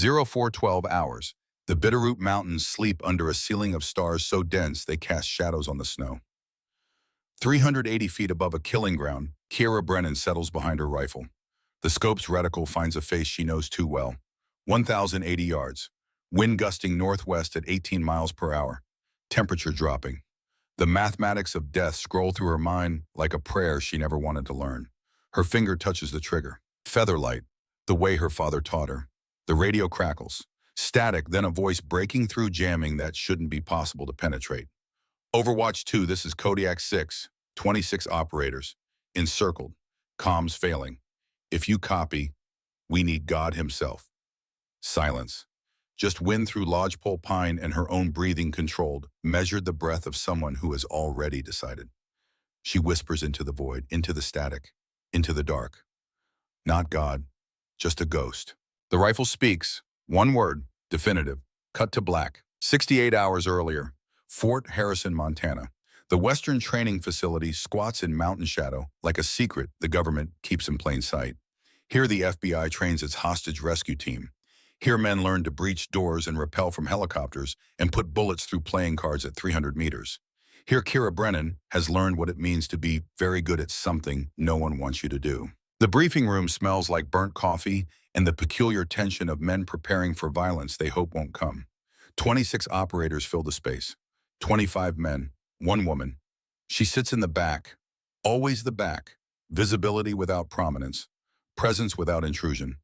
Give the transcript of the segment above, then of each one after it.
0412 hours. The Bitterroot Mountains sleep under a ceiling of stars so dense they cast shadows on the snow. 380 feet above a killing ground, Kira Brennan settles behind her rifle. The scope's reticle finds a face she knows too well. 1,080 yards. Wind gusting northwest at 18 miles per hour. Temperature dropping. The mathematics of death scroll through her mind like a prayer she never wanted to learn. Her finger touches the trigger. Featherlight, the way her father taught her. The radio crackles. Static, then a voice breaking through jamming that shouldn't be possible to penetrate. Overwatch 2, this is Kodiak 6, 26 operators. Encircled. Comms failing. If you copy, we need God himself. Silence. Just wind through lodgepole pine and her own breathing controlled, measured the breath of someone who has already decided. She whispers into the void, into the static, into the dark. Not God, just a ghost. The rifle speaks. One word, definitive. Cut to black. 68 hours earlier, Fort Harrison, Montana. The Western Training Facility squats in mountain shadow like a secret the government keeps in plain sight. Here the FBI trains its hostage rescue team. Here men learn to breach doors and rappel from helicopters and put bullets through playing cards at 300 meters. Here Kira Brennan has learned what it means to be very good at something no one wants you to do. The briefing room smells like burnt coffee and the peculiar tension of men preparing for violence they hope won't come. 26 operators fill the space. 25 men, one woman. She sits in the back, always the back, visibility without prominence, presence without intrusion,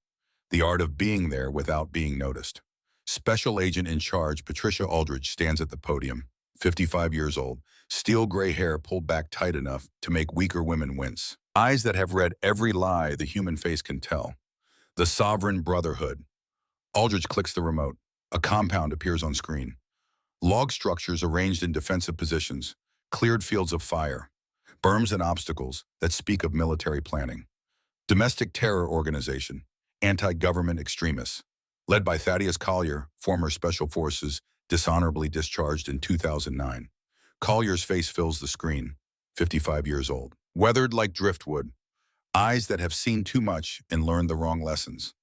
the art of being there without being noticed. Special agent in charge Patricia Aldridge stands at the podium, 55 years old, steel gray hair pulled back tight enough to make weaker women wince. Eyes that have read every lie the human face can tell. The sovereign Brotherhood. Aldridge clicks the remote. A compound appears on screen. Log structures arranged in defensive positions, cleared fields of fire, berms and obstacles that speak of military planning. Domestic terror organization, anti-government extremists, led by Thaddeus Collier, former Special Forces, dishonorably discharged in 2009. Collier's face fills the screen, 55 years old, weathered like driftwood, eyes that have seen too much and learned the wrong lessons.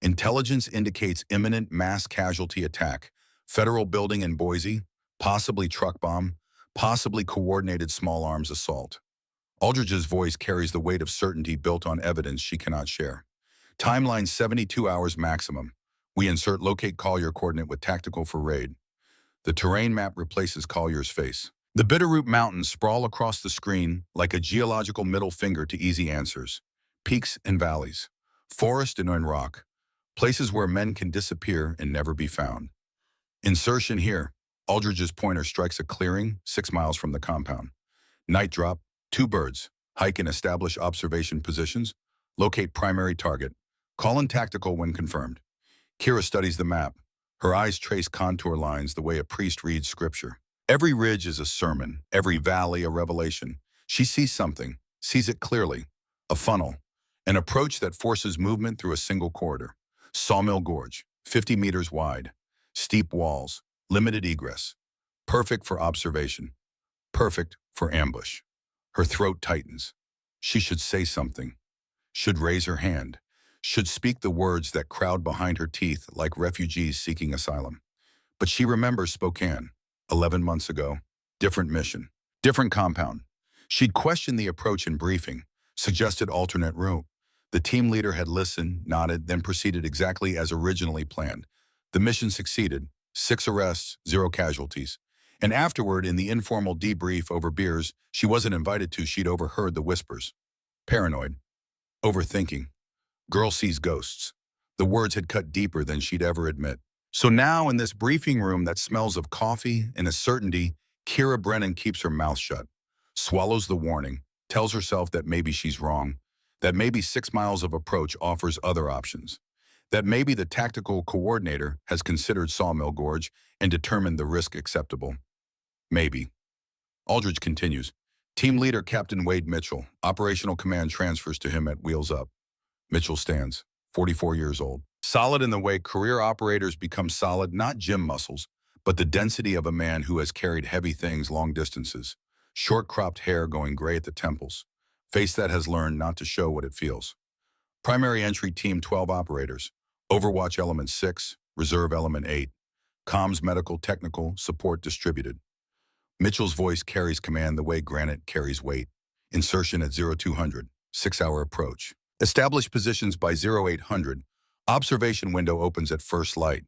Intelligence indicates imminent mass casualty attack, federal building in Boise, possibly truck bomb, possibly coordinated small arms assault. Aldridge's voice carries the weight of certainty built on evidence she cannot share. Timeline 72 hours maximum. We insert locate Collier coordinate with tactical for raid. The terrain map replaces Collier's face. The Bitterroot Mountains sprawl across the screen like a geological middle finger to easy answers. Peaks and valleys, forest and rock, places where men can disappear and never be found. Insertion here. Aldridge's pointer strikes a clearing 6 miles from the compound. Night drop, 2 birds. Hike and establish observation positions. Locate primary target. Call in tactical when confirmed. Kira studies the map. Her eyes trace contour lines the way a priest reads scripture. Every ridge is a sermon, every valley a revelation. She sees something, sees it clearly. A funnel, an approach that forces movement through a single corridor. Sawmill Gorge, 50 meters wide. Steep walls, limited egress. Perfect for observation. Perfect for ambush. Her throat tightens. She should say something. Should raise her hand. Should speak the words that crowd behind her teeth like refugees seeking asylum. But she remembers Spokane, 11 months ago. Different mission, different compound. She'd questioned the approach in briefing, suggested alternate route. The team leader had listened, nodded, then proceeded exactly as originally planned. The mission succeeded. 6 arrests, 0 casualties. And afterward, in the informal debrief over beers she wasn't invited to, she'd overheard the whispers. Paranoid. Overthinking. Girl sees ghosts. The words had cut deeper than she'd ever admit. So now, in this briefing room that smells of coffee and a certainty, Kira Brennan keeps her mouth shut, swallows the warning, tells herself that maybe she's wrong, that maybe 6 miles of approach offers other options, that maybe the tactical coordinator has considered Sawmill Gorge and determined the risk acceptable. Maybe. Aldridge continues. Team leader Captain Wade Mitchell. Operational command transfers to him at Wheels Up. Mitchell stands, 44 years old. Solid in the way career operators become solid, not gym muscles, but the density of a man who has carried heavy things long distances. Short-cropped hair going gray at the temples. Face that has learned not to show what it feels. Primary entry team 12 operators. Overwatch Element 6, Reserve Element 8, Comms Medical Technical Support Distributed. Mitchell's voice carries command the way granite carries weight. Insertion at 0200, 6-hour approach. Establish positions by 0800. Observation window opens at first light.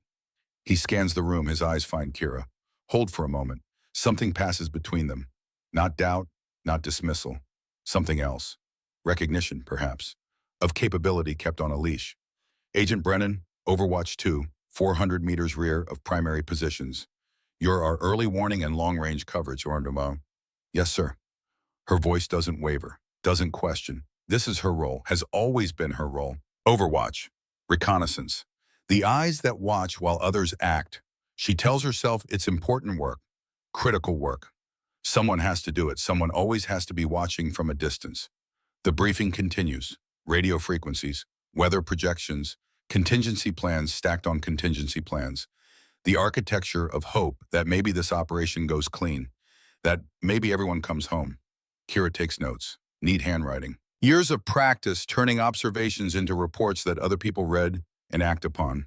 He scans the room, his eyes find Kira. Hold for a moment. Something passes between them. Not doubt, not dismissal. Something else. Recognition, perhaps, of capability kept on a leash. Agent Brennan, Overwatch 2, 400 meters rear of primary positions. You're our early warning and long-range coverage, Orndamo. Yes, sir. Her voice doesn't waver, doesn't question. This is her role, has always been her role. Overwatch, reconnaissance. The eyes that watch while others act. She tells herself it's important work, critical work. Someone has to do it. Someone always has to be watching from a distance. The briefing continues. Radio frequencies, weather projections, contingency plans stacked on contingency plans. The architecture of hope that maybe this operation goes clean, that maybe everyone comes home. Kira takes notes. Neat handwriting. Years of practice turning observations into reports that other people read and act upon.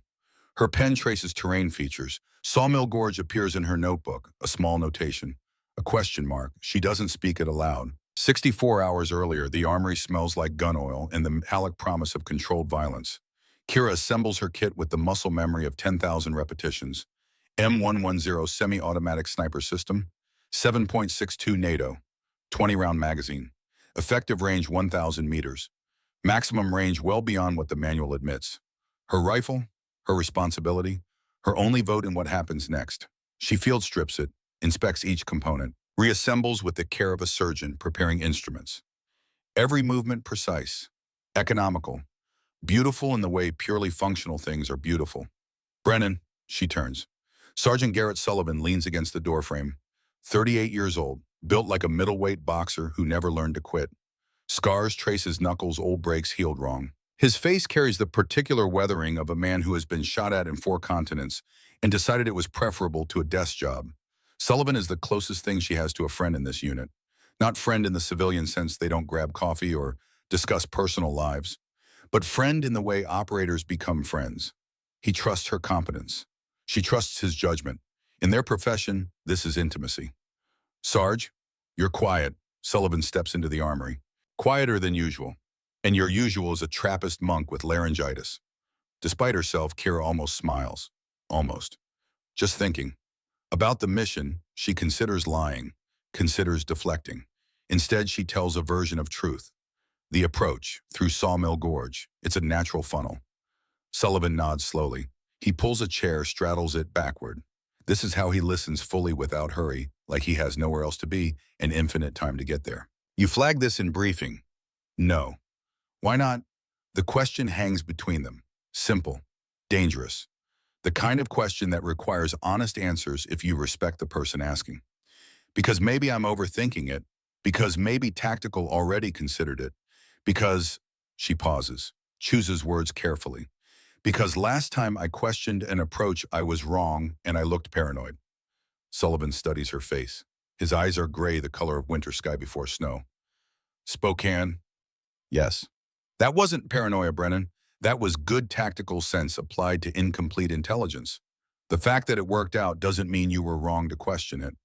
Her pen traces terrain features. Sawmill Gorge appears in her notebook, a small notation. A question mark. She doesn't speak it aloud. 64 hours earlier, the armory smells like gun oil and the metallic promise of controlled violence. Kira assembles her kit with the muscle memory of 10,000 repetitions. M110 semi-automatic sniper system, 7.62 NATO, 20-round magazine, effective range 1,000 meters, maximum range well beyond what the manual admits. Her rifle, her responsibility, her only vote in what happens next. She field strips it, inspects each component, reassembles with the care of a surgeon preparing instruments. Every movement precise, economical, beautiful in the way purely functional things are beautiful. Brennan, she turns. Sergeant Garrett Sullivan leans against the doorframe, 38 years old, built like a middleweight boxer who never learned to quit. Scars trace his knuckles, old breaks healed wrong. His face carries the particular weathering of a man who has been shot at in 4 continents and decided it was preferable to a desk job. Sullivan is the closest thing she has to a friend in this unit. Not friend in the civilian sense they don't grab coffee or discuss personal lives, but friend in the way operators become friends. He trusts her competence. She trusts his judgment. In their profession, this is intimacy. Sarge, you're quiet. Sullivan steps into the armory. Quieter than usual. And your usual is a Trappist monk with laryngitis. Despite herself, Kira almost smiles. Almost. Just thinking. About the mission, she considers lying, considers deflecting. Instead, she tells a version of truth. The approach, through Sawmill Gorge. It's a natural funnel. Sullivan nods slowly. He pulls a chair, straddles it backward. This is how he listens fully without hurry, like he has nowhere else to be and infinite time to get there. You flag this in briefing. No. Why not? The question hangs between them. Simple. Dangerous. The kind of question that requires honest answers if you respect the person asking. Because maybe I'm overthinking it. Because maybe tactical already considered it. Because, she pauses, chooses words carefully. Because last time I questioned an approach, I was wrong and I looked paranoid. Sullivan studies her face. His eyes are gray, the color of winter sky before snow. Spokane? Yes. That wasn't paranoia, Brennan. That was good tactical sense applied to incomplete intelligence. The fact that it worked out doesn't mean you were wrong to question it.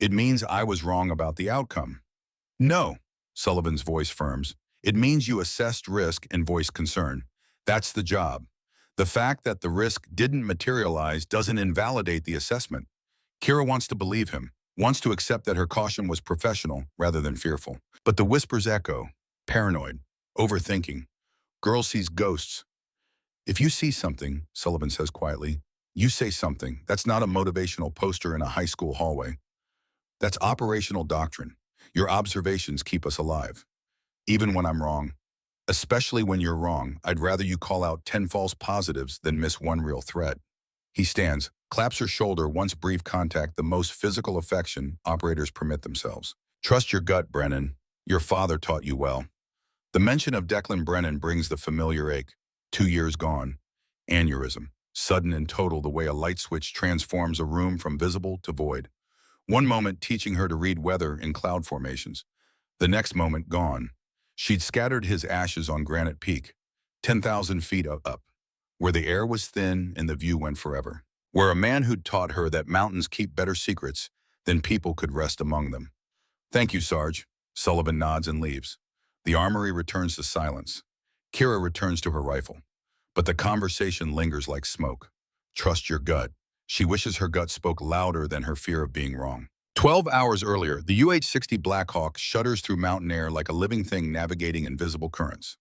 It means I was wrong about the outcome. No, Sullivan's voice firms. It means you assessed risk and voiced concern. That's the job. The fact that the risk didn't materialize doesn't invalidate the assessment. Kira wants to believe him, wants to accept that her caution was professional rather than fearful. But the whispers echo, paranoid, overthinking. Girl sees ghosts. If you see something, Sullivan says quietly, you say something. That's not a motivational poster in a high school hallway. That's operational doctrine. Your observations keep us alive. Even when I'm wrong. Especially when you're wrong, I'd rather you call out 10 false positives than miss one real threat. He stands, claps her shoulder, once brief contact, the most physical affection operators permit themselves. Trust your gut, Brennan. Your father taught you well. The mention of Declan Brennan brings the familiar ache. 2 years gone. Aneurysm. Sudden and total, the way a light switch transforms a room from visible to void. One moment teaching her to read weather in cloud formations. The next moment gone. She'd scattered his ashes on Granite Peak, 10,000 feet up. where the air was thin and the view went forever, where a man who'd taught her that mountains keep better secrets than people could rest among them. Thank you, Sarge. Sullivan nods and leaves. The armory returns to silence. Kira returns to her rifle. But the conversation lingers like smoke. Trust your gut. She wishes her gut spoke louder than her fear of being wrong. 12 hours earlier, the UH-60 Blackhawk shudders through mountain air like a living thing navigating invisible currents.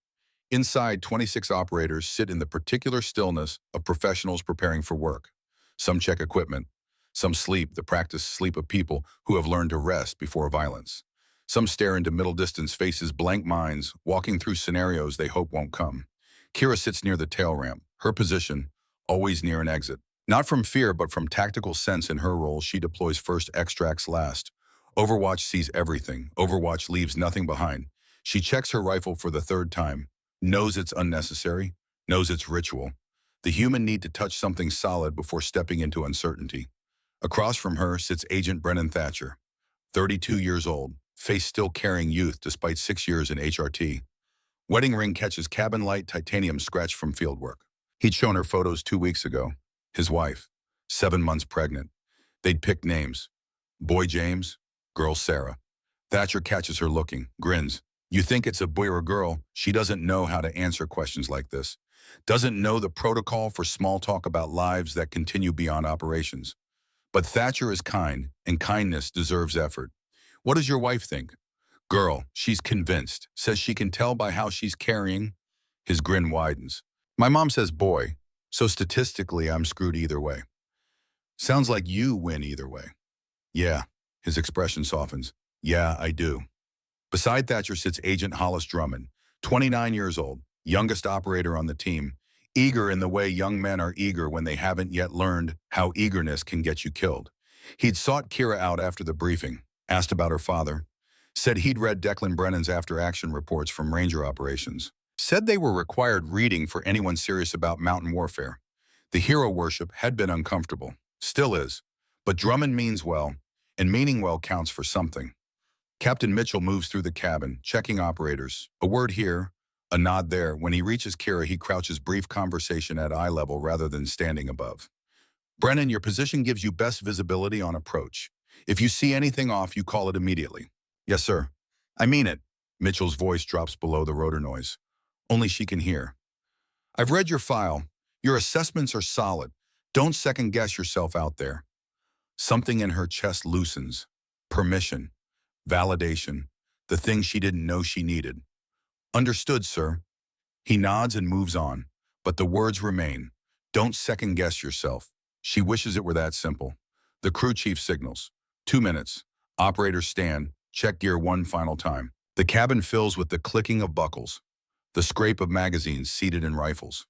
Inside, 26 operators sit in the particular stillness of professionals preparing for work. Some check equipment. Some sleep, the practiced sleep of people who have learned to rest before violence. Some stare into middle-distance faces, blank minds, walking through scenarios they hope won't come. Kira sits near the tail ramp, her position, always near an exit. Not from fear, but from tactical sense. In her role, she deploys first, extracts last. Overwatch sees everything. Overwatch leaves nothing behind. She checks her rifle for the third time, knows it's unnecessary, knows it's ritual. The human need to touch something solid before stepping into uncertainty. Across from her sits Agent Brennan Thatcher, 32 years old, face still carrying youth despite 6 years in HRT. Wedding ring catches cabin light, titanium scratch from fieldwork. He'd shown her photos 2 weeks ago. His wife, 7 months pregnant. They'd picked names. Boy James, girl Sarah. Thatcher catches her looking, grins. You think it's a boy or a girl? She doesn't know how to answer questions like this. Doesn't know the protocol for small talk about lives that continue beyond operations. But Thatcher is kind, and kindness deserves effort. What does your wife think? Girl, she's convinced. Says she can tell by how she's carrying. His grin widens. My mom says boy, so statistically I'm screwed either way. Sounds like you win either way. Yeah, his expression softens. Yeah, I do. Beside Thatcher sits Agent Hollis Drummond, 29 years old, youngest operator on the team, eager in the way young men are eager when they haven't yet learned how eagerness can get you killed. He'd sought Kira out after the briefing, asked about her father, said he'd read Declan Brennan's after-action reports from Ranger operations, said they were required reading for anyone serious about mountain warfare. The hero worship had been uncomfortable, still is, but Drummond means well, and meaning well counts for something. Captain Mitchell moves through the cabin, checking operators. A word here, a nod there. When he reaches Kira, he crouches, brief conversation at eye level rather than standing above. Brennan, your position gives you best visibility on approach. If you see anything off, you call it immediately. Yes, sir. I mean it. Mitchell's voice drops below the rotor noise. Only she can hear. I've read your file. Your assessments are solid. Don't second-guess yourself out there. Something in her chest loosens. Permission. Validation. The thing she didn't know she needed. Understood, sir. He nods and moves on, but the words remain. Don't second-guess yourself. She wishes it were that simple. The crew chief signals. 2 minutes. Operators stand. Check gear one final time. The cabin fills with the clicking of buckles, the scrape of magazines seated in rifles,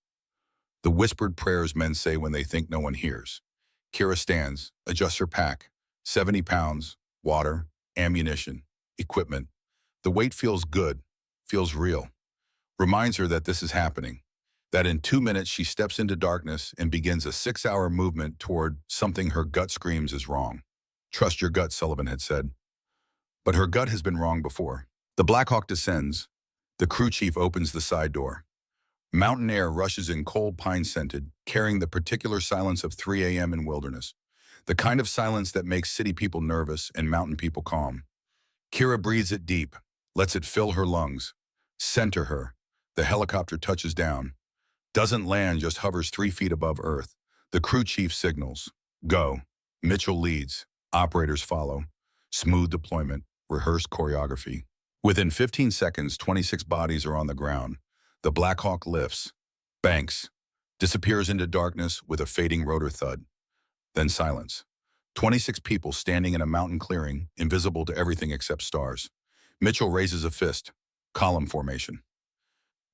the whispered prayers men say when they think no one hears. Kira stands, adjusts her pack. 70 pounds, water, ammunition, equipment. The weight feels good, feels real. Reminds her that this is happening, that in 2 minutes she steps into darkness and begins a 6-hour movement toward something her gut screams is wrong. Trust your gut, Sullivan had said. But her gut has been wrong before. The Blackhawk descends. The crew chief opens the side door. Mountain air rushes in, cold, pine-scented, carrying the particular silence of 3 a.m. in wilderness. The kind of silence that makes city people nervous and mountain people calm. Kira breathes it deep, lets it fill her lungs. Center her. The helicopter touches down. Doesn't land, just hovers 3 feet above Earth. The crew chief signals. Go. Mitchell leads. Operators follow. Smooth deployment. Rehearsed choreography. Within 15 seconds, 26 bodies are on the ground. The Blackhawk lifts, banks, disappears into darkness with a fading rotor thud. Then silence. 26 people standing in a mountain clearing, invisible to everything except stars. Mitchell raises a fist. Column formation.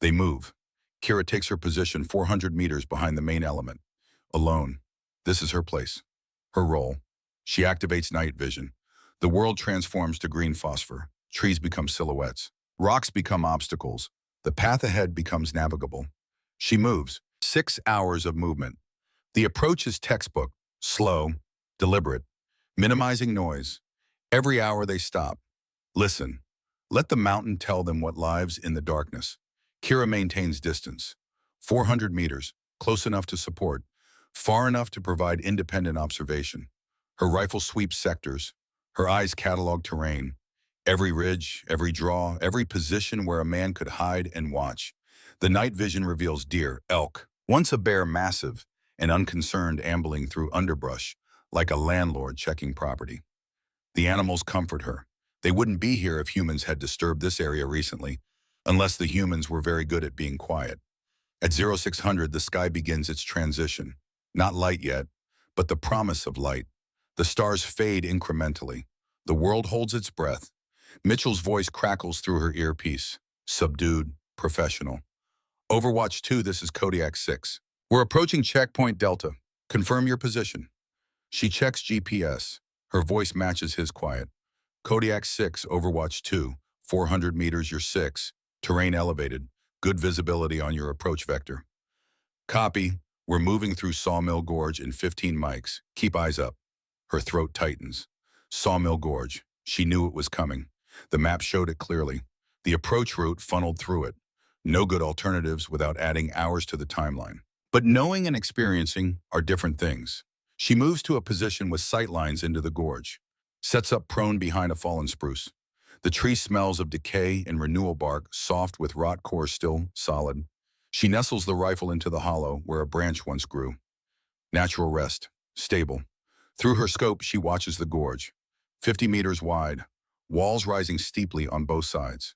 They move. Kira takes her position 400 meters behind the main element. Alone. This is her place. Her role. She activates night vision. The world transforms to green phosphor. Trees become silhouettes. Rocks become obstacles. The path ahead becomes navigable. She moves. 6 hours of movement. The approach is textbook, slow, deliberate, minimizing noise. Every hour they stop. Listen. Let the mountain tell them what lives in the darkness. Kira maintains distance. 400 meters, close enough to support, far enough to provide independent observation. Her rifle sweeps sectors, her eyes catalog terrain, every ridge, every draw, every position where a man could hide and watch. The night vision reveals deer, elk, once a bear massive and unconcerned ambling through underbrush like a landlord checking property. The animals comfort her. They wouldn't be here if humans had disturbed this area recently, unless the humans were very good at being quiet. At 0600, the sky begins its transition. Not light yet, but the promise of light. The stars fade incrementally. The world holds its breath. Mitchell's voice crackles through her earpiece. Subdued, professional. Overwatch 2, this is Kodiak 6. We're approaching checkpoint Delta. Confirm your position. She checks GPS. Her voice matches his quiet. Kodiak 6, Overwatch 2, 400 meters, you're 6. Terrain elevated. Good visibility on your approach vector. Copy. We're moving through Sawmill Gorge in 15 mics. Keep eyes up. Her throat tightens. Sawmill Gorge. She knew it was coming. The map showed it clearly. The approach route funneled through it. No good alternatives without adding hours to the timeline. But knowing and experiencing are different things. She moves to a position with sightlines into the gorge. Sets up prone behind a fallen spruce. The tree smells of decay and renewal bark, soft with rot core still solid. She nestles the rifle into the hollow where a branch once grew. Natural rest. Stable. Through her scope, she watches the gorge. 50 meters wide. Walls rising steeply on both sides.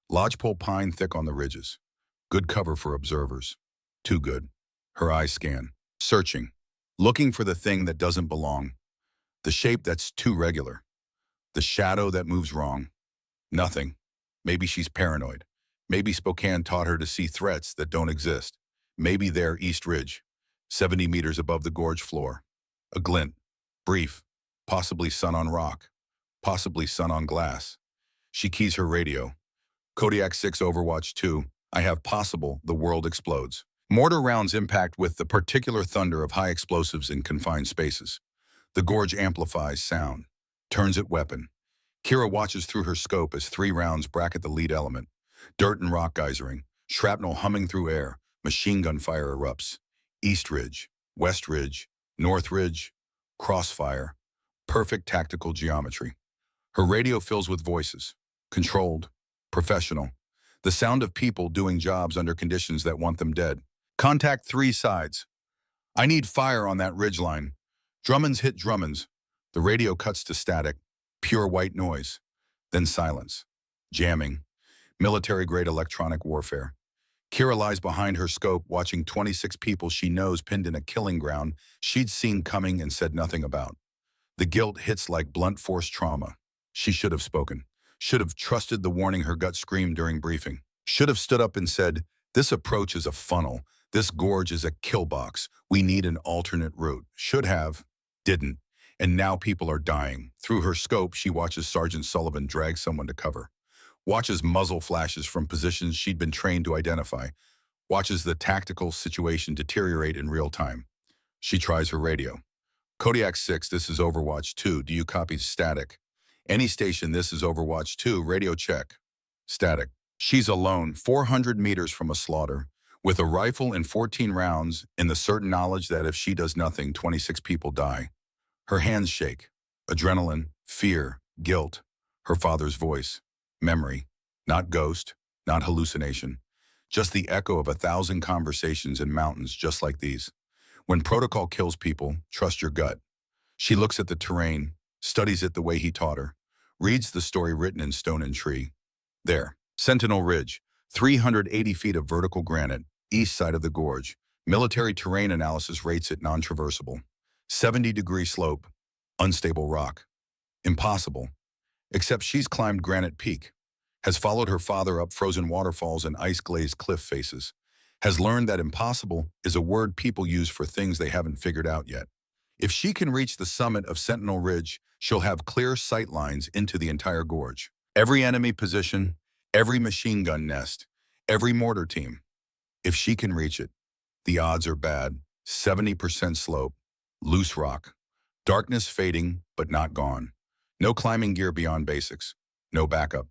Lodgepole pine thick on the ridges. Good cover for observers. Too good. Her eyes scan. Searching. Looking for the thing that doesn't belong. The shape that's too regular. The shadow that moves wrong. Nothing. Maybe she's paranoid. Maybe Spokane taught her to see threats that don't exist. Maybe they're East Ridge, 70 meters above the gorge floor. A glint. Brief. Possibly sun on rock. Possibly sun on glass. She keys her radio. Kodiak 6, Overwatch 2. I have possible, the world explodes. Mortar rounds impact with the particular thunder of high explosives in confined spaces. The gorge amplifies sound. Turns it weapon. Kira watches through her scope as 3 rounds bracket the lead element. Dirt and rock geysering. Shrapnel humming through air. Machine gun fire erupts. East Ridge. West Ridge. North Ridge. Crossfire. Perfect tactical geometry. Her radio fills with voices. Controlled. Professional. The sound of people doing jobs under conditions that want them dead. Contact 3 sides. I need fire on that ridgeline. Drummonds hit Drummonds. The radio cuts to static. Pure white noise. Then silence. Jamming. Military-grade electronic warfare. Kira lies behind her scope watching 26 people she knows pinned in a killing ground she'd seen coming and said nothing about. The guilt hits like blunt force trauma. She should have spoken. Should have trusted the warning her gut screamed during briefing. Should have stood up and said, this approach is a funnel. This gorge is a kill box. We need an alternate route. Should have. Didn't. And now people are dying. Through her scope, she watches Sergeant Sullivan drag someone to cover. Watches muzzle flashes from positions she'd been trained to identify. Watches the tactical situation deteriorate in real time. She tries her radio. Kodiak 6, this is Overwatch 2. Do you copy? Static. Any station, this is Overwatch 2. Radio check. Static. She's alone, 400 meters from a slaughter, with a rifle and 14 rounds in the certain knowledge that if she does nothing, 26 people die. Her hands shake. Adrenaline, fear, guilt. Her father's voice. Memory. Not ghost, not hallucination. Just the echo of 1,000 conversations in mountains just like these. When protocol kills people, trust your gut. She looks at the terrain, studies it the way he taught her, reads the story written in stone and tree. There, Sentinel Ridge, 380 feet of vertical granite, east side of the gorge. Military terrain analysis rates it non-traversable. 70-degree slope, unstable rock. Impossible. Except she's climbed Granite Peak, has followed her father up frozen waterfalls and ice-glazed cliff faces, has learned that impossible is a word people use for things they haven't figured out yet. If she can reach the summit of Sentinel Ridge, she'll have clear sight lines into the entire gorge. Every enemy position, every machine gun nest, every mortar team. If she can reach it, the odds are bad. 70% slope, loose rock, darkness fading but not gone. No climbing gear beyond basics, no backup.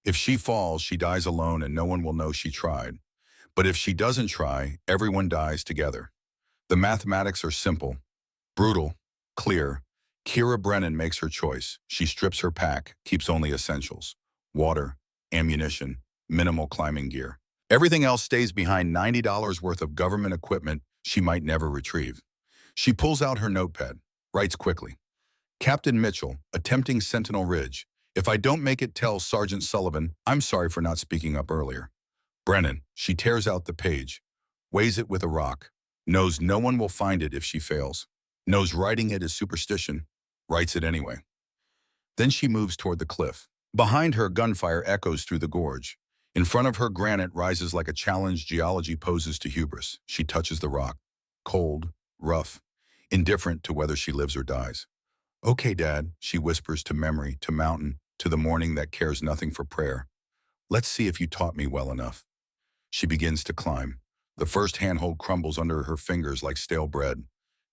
If she falls, she dies alone and no one will know she tried. But if she doesn't try, everyone dies together. The mathematics are simple, brutal, clear. Kira Brennan makes her choice. She strips her pack, keeps only essentials. Water, ammunition, minimal climbing gear. Everything else stays behind $90 worth of government equipment she might never retrieve. She pulls out her notepad, writes quickly. Captain Mitchell, attempting Sentinel Ridge. If I don't make it, tell Sergeant Sullivan, I'm sorry for not speaking up earlier. Brennan, she tears out the page, weighs it with a rock, knows no one will find it if she fails, knows writing it is superstition, writes it anyway. Then she moves toward the cliff. Behind her, gunfire echoes through the gorge. In front of her, granite rises like a challenge geology poses to hubris. She touches the rock. Cold, rough, indifferent to whether she lives or dies. Okay, Dad, she whispers to memory, to mountain, to the morning that cares nothing for prayer. Let's see if you taught me well enough. She begins to climb. The first handhold crumbles under her fingers like stale bread.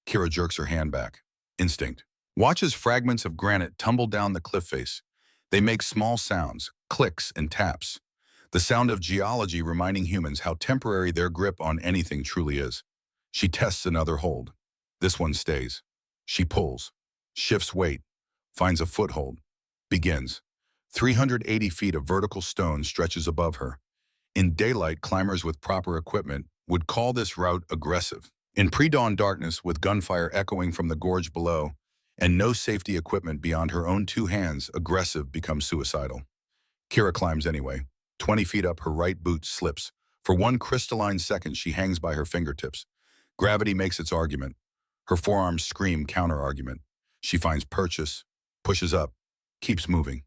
Kira jerks her hand back. Instinct. Watches fragments of granite tumble down the cliff face. They make small sounds, clicks and taps. The sound of geology reminding humans how temporary their grip on anything truly is. She tests another hold. This one stays. She pulls, shifts weight, finds a foothold, begins. 380 feet of vertical stone stretches above her. In daylight, climbers with proper equipment would call this route aggressive. In pre-dawn darkness, with gunfire echoing from the gorge below, and no safety equipment beyond her own two hands, aggressive becomes suicidal. Kira climbs anyway. 20 feet up, her right boot slips. For one crystalline second, she hangs by her fingertips. Gravity makes its argument. Her forearms scream counter-argument. She finds purchase, pushes up, keeps moving.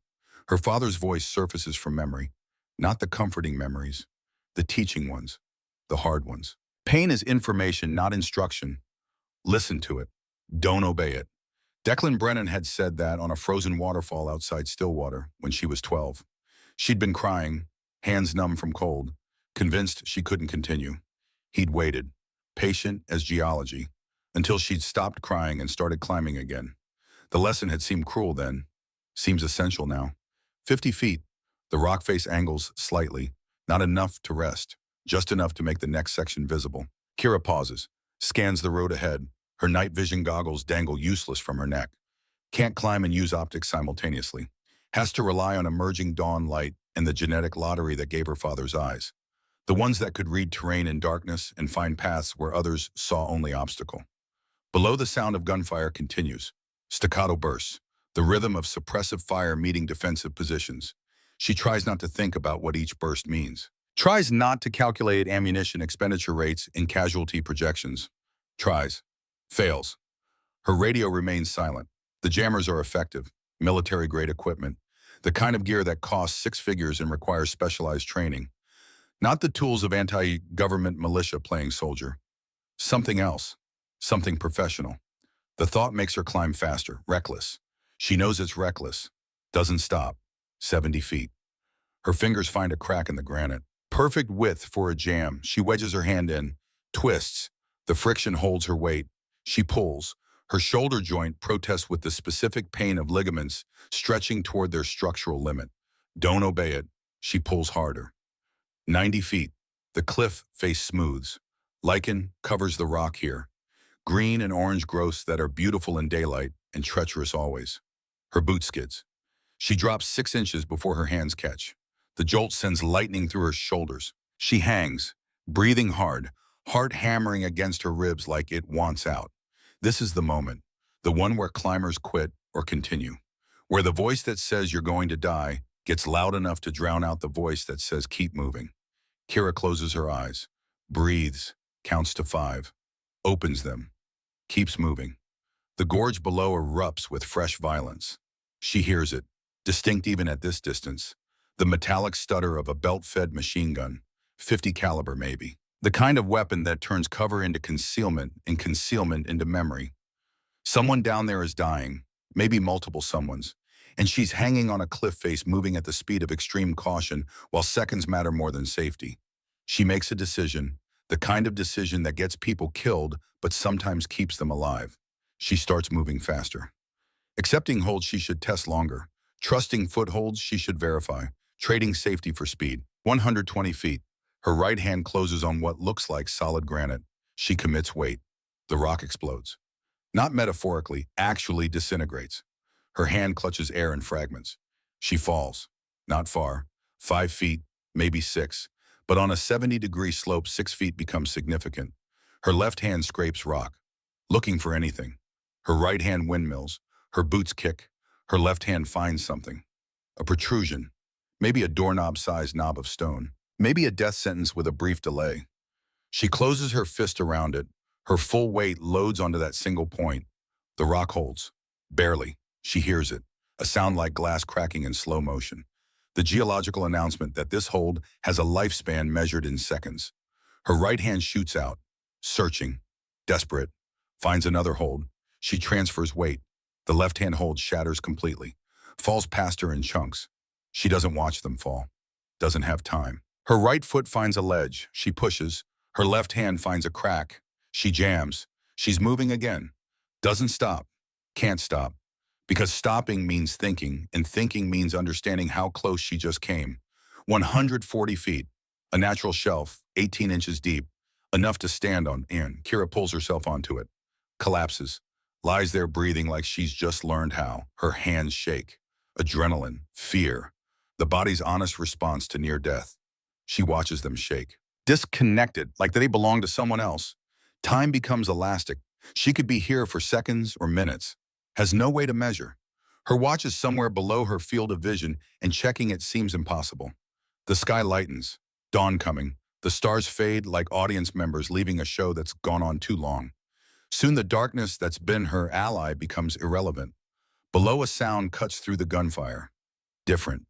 Her father's voice surfaces from memory. Not the comforting memories, the teaching ones, the hard ones. Pain is information, not instruction. Listen to it. Don't obey it. Declan Brennan had said that on a frozen waterfall outside Stillwater when she was 12. She'd been crying, hands numb from cold, convinced she couldn't continue. He'd waited, patient as geology, until she'd stopped crying and started climbing again. The lesson had seemed cruel then, seems essential now. 50 feet. The rock face angles slightly, not enough to rest, just enough to make the next section visible. Kira pauses, scans the road ahead. Her night vision goggles dangle useless from her neck. Can't climb and use optics simultaneously. Has to rely on emerging dawn light and the genetic lottery that gave her father's eyes. The ones that could read terrain in darkness and find paths where others saw only obstacle. Below, the sound of gunfire continues. Staccato bursts, the rhythm of suppressive fire meeting defensive positions. She tries not to think about what each burst means. Tries not to calculate ammunition expenditure rates in casualty projections. Tries. Fails. Her radio remains silent. The jammers are effective, military-grade equipment, the kind of gear that costs six figures and requires specialized training. Not the tools of anti-government militia playing soldier. Something else. Something professional. The thought makes her climb faster, reckless. She knows it's reckless. Doesn't stop. 70 feet. Her fingers find a crack in the granite. Perfect width for a jam. She wedges her hand in, twists. The friction holds her weight. She pulls. Her shoulder joint protests with the specific pain of ligaments stretching toward their structural limit. Don't obey it. She pulls harder. 90 feet. The cliff face smooths. Lichen covers the rock here. Green and orange growths that are beautiful in daylight and treacherous always. Her boot skids. She drops 6 inches before her hands catch. The jolt sends lightning through her shoulders. She hangs, breathing hard, heart hammering against her ribs like it wants out. This is the moment, the one where climbers quit or continue, where the voice that says you're going to die gets loud enough to drown out the voice that says keep moving. Kira closes her eyes, breathes, counts to 5, opens them, keeps moving. The gorge below erupts with fresh violence. She hears it, distinct even at this distance, the metallic stutter of a belt-fed machine gun, 50 caliber maybe. The kind of weapon that turns cover into concealment and concealment into memory. Someone down there is dying, maybe multiple someones, and she's hanging on a cliff face moving at the speed of extreme caution while seconds matter more than safety. She makes a decision, the kind of decision that gets people killed but sometimes keeps them alive. She starts moving faster. Accepting holds she should test longer. Trusting footholds she should verify. Trading safety for speed. 120 feet. Her right hand closes on what looks like solid granite. She commits weight. The rock explodes. Not metaphorically, actually disintegrates. Her hand clutches air in fragments. She falls. Not far. 5 feet, maybe 6. But on a 70-degree slope, 6 feet becomes significant. Her left hand scrapes rock, looking for anything. Her right hand windmills. Her boots kick. Her left hand finds something. A protrusion. Maybe a doorknob-sized knob of stone. Maybe a death sentence with a brief delay. She closes her fist around it. Her full weight loads onto that single point. The rock holds. Barely. She hears it. A sound like glass cracking in slow motion. The geological announcement that this hold has a lifespan measured in seconds. Her right hand shoots out. Searching. Desperate. Finds another hold. She transfers weight. The left hand hold shatters completely. Falls past her in chunks. She doesn't watch them fall. Doesn't have time. Her right foot finds a ledge. She pushes. Her left hand finds a crack. She jams. She's moving again. Doesn't stop. Can't stop. Because stopping means thinking, and thinking means understanding how close she just came. 140 feet. A natural shelf, 18 inches deep. Enough to stand on, and Kira pulls herself onto it. Collapses. Lies there breathing like she's just learned how. Her hands shake. Adrenaline. Fear. The body's honest response to near death. She watches them shake. Disconnected, like they belong to someone else. Time becomes elastic. She could be here for seconds or minutes. Has no way to measure. Her watch is somewhere below her field of vision, and checking it seems impossible. The sky lightens. Dawn coming. The stars fade like audience members leaving a show that's gone on too long. Soon the darkness that's been her ally becomes irrelevant. Below, a sound cuts through the gunfire. Different.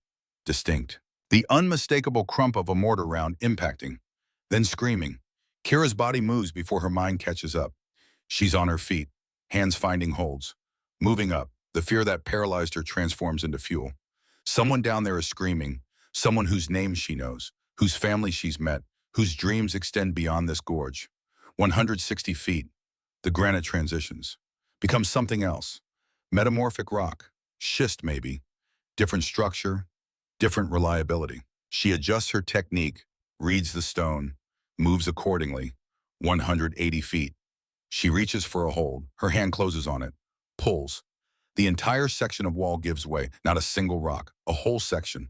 Distinct. The unmistakable crump of a mortar round impacting. Then screaming. Kira's body moves before her mind catches up. She's on her feet, hands finding holds. Moving up, the fear that paralyzed her transforms into fuel. Someone down there is screaming, someone whose name she knows, whose family she's met, whose dreams extend beyond this gorge. 160 feet, the granite transitions. Becomes something else. Metamorphic rock, schist maybe, different structure, different reliability. She adjusts her technique, reads the stone, moves accordingly. 180 feet. She reaches for a hold. Her hand closes on it. Pulls. The entire section of wall gives way. Not a single rock. A whole section.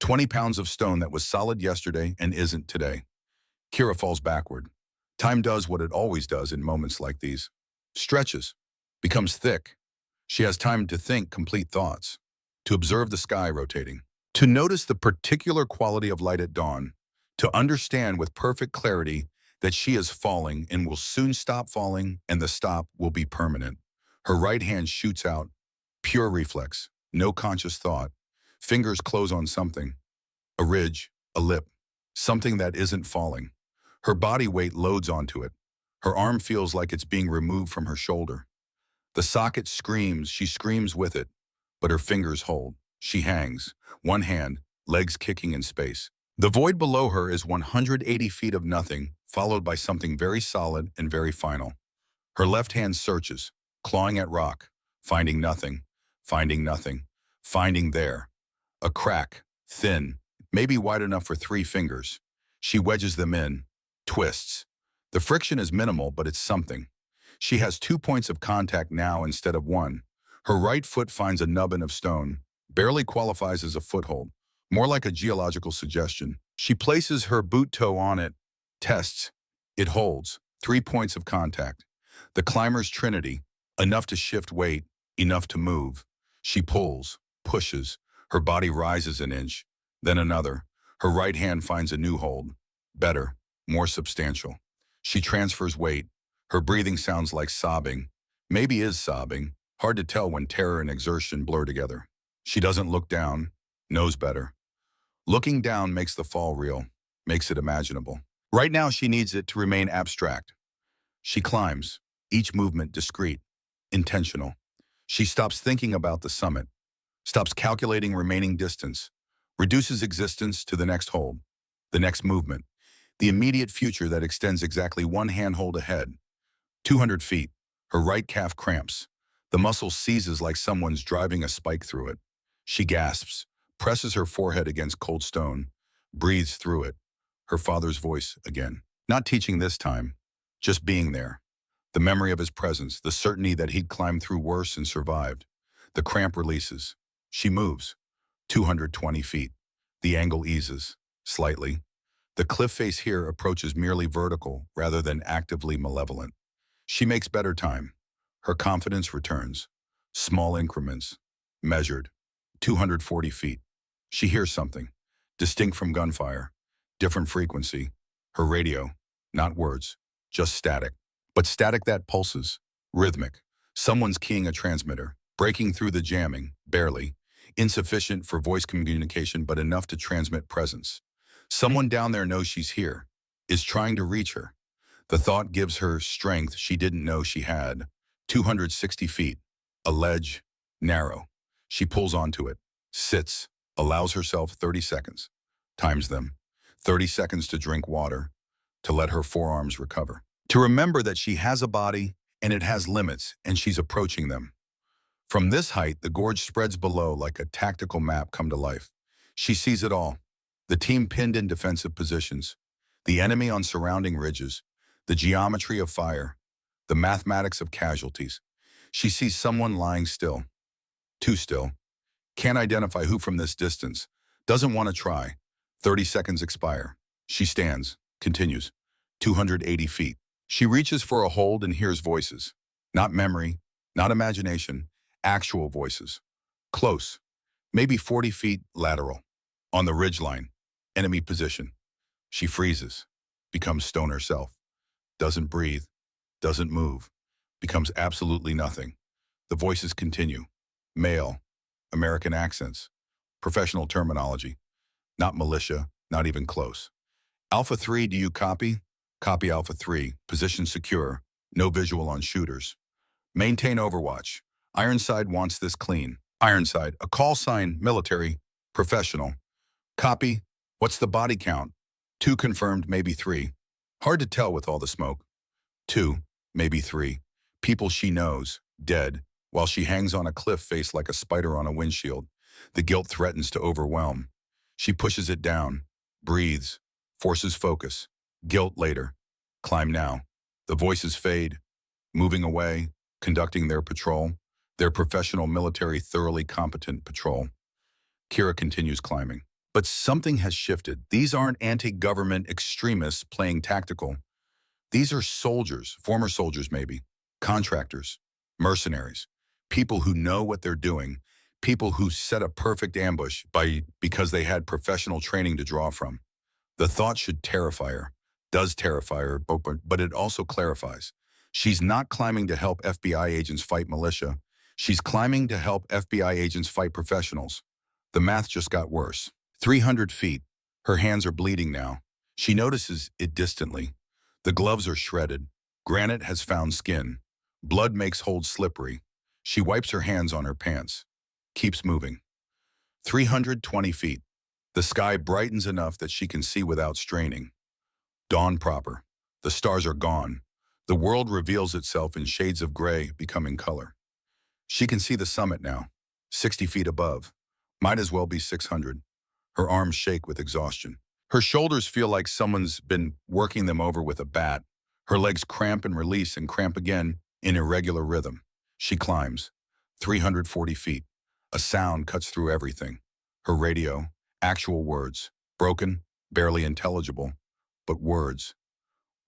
20 pounds of stone that was solid yesterday and isn't today. Kira falls backward. Time does what it always does in moments like these. Stretches. Becomes thick. She has time to think complete thoughts. To observe the sky rotating. To notice the particular quality of light at dawn. To understand with perfect clarity that she is falling and will soon stop falling, and the stop will be permanent. Her right hand shoots out. Pure reflex. No conscious thought. Fingers close on something. A ridge. A lip. Something that isn't falling. Her body weight loads onto it. Her arm feels like it's being removed from her shoulder. The socket screams. She screams with it. But her fingers hold. She hangs. One hand. Legs kicking in space. The void below her is 180 feet of nothing, followed by something very solid and very final. Her left hand searches, clawing at rock, finding nothing, finding nothing, finding there. A crack, thin, maybe wide enough for 3 fingers. She wedges them in, twists. The friction is minimal, but it's something. She has 2 points of contact now instead of 1. Her right foot finds a nubbin of stone, barely qualifies as a foothold. More like a geological suggestion. She places her boot toe on it, tests. It holds. 3 points of contact. The climber's trinity, enough to shift weight, enough to move. She pulls, pushes. Her body rises an inch, then another. Her right hand finds a new hold. Better, more substantial. She transfers weight. Her breathing sounds like sobbing. Maybe is sobbing. Hard to tell when terror and exertion blur together. She doesn't look down, knows better. Looking down makes the fall real, makes it imaginable. Right now she needs it to remain abstract. She climbs, each movement discreet, intentional. She stops thinking about the summit, stops calculating remaining distance, reduces existence to the next hold, the next movement, the immediate future that extends exactly 1 handhold ahead. 200 feet, her right calf cramps. The muscle seizes like someone's driving a spike through it. She gasps, presses her forehead against cold stone, breathes through it. Her father's voice again. Not teaching this time, just being there. The memory of his presence, the certainty that he'd climbed through worse and survived. The cramp releases. She moves. 220 feet. The angle eases. Slightly. The cliff face here approaches merely vertical rather than actively malevolent. She makes better time. Her confidence returns. Small increments. Measured. 240 feet. She hears something. Distinct from gunfire. Different frequency. Her radio. Not words. Just static. But static that pulses. Rhythmic. Someone's keying a transmitter. Breaking through the jamming. Barely. Insufficient for voice communication but enough to transmit presence. Someone down there knows she's here. Is trying to reach her. The thought gives her strength she didn't know she had. 260 feet. A ledge. Narrow. She pulls onto it. Sits. Allows herself 30 seconds. Times them. 30 seconds to drink water. To let her forearms recover. To remember that she has a body and it has limits and she's approaching them. From this height, the gorge spreads below like a tactical map come to life. She sees it all. The team pinned in defensive positions. The enemy on surrounding ridges. The geometry of fire. The mathematics of casualties. She sees someone lying still. Too still. Can't identify who from this distance. Doesn't want to try. 30 seconds expire. She stands. Continues. 280 feet. She reaches for a hold and hears voices. Not memory. Not imagination. Actual voices. Close. Maybe 40 feet lateral. On the ridgeline. Enemy position. She freezes. Becomes stone herself. Doesn't breathe. Doesn't move. Becomes absolutely nothing. The voices continue. Male. American accents. Professional terminology. Not militia. Not even close. Alpha 3, do you copy? Copy Alpha 3. Position secure. No visual on shooters. Maintain overwatch. Ironside wants this clean. Ironside, a call sign, military, professional. Copy. What's the body count? 2 confirmed, maybe 3. Hard to tell with all the smoke. 2, maybe 3. People she knows, dead, while she hangs on a cliff face like a spider on a windshield. The guilt threatens to overwhelm. She pushes it down, breathes, forces focus. Guilt later. Climb now. The voices fade, moving away, conducting their patrol. Their professional military, thoroughly competent patrol. Kira continues climbing. But something has shifted. These aren't anti-government extremists playing tactical. These are soldiers, former soldiers maybe, contractors, mercenaries, people who know what they're doing, people who set a perfect ambush because they had professional training to draw from. The thought should terrify her, does terrify her, but it also clarifies. She's not climbing to help FBI agents fight militia. She's climbing to help FBI agents fight professionals. The math just got worse. 300 feet. Her hands are bleeding now. She notices it distantly. The gloves are shredded. Granite has found skin. Blood makes hold slippery. She wipes her hands on her pants. Keeps moving. 320 feet. The sky brightens enough that she can see without straining. Dawn proper. The stars are gone. The world reveals itself in shades of gray, becoming color. She can see the summit now, 60 feet above. Might as well be 600. Her arms shake with exhaustion. Her shoulders feel like someone's been working them over with a bat. Her legs cramp and release and cramp again in irregular rhythm. She climbs. 340 feet. A sound cuts through everything. Her radio, actual words. Broken, barely intelligible, but words.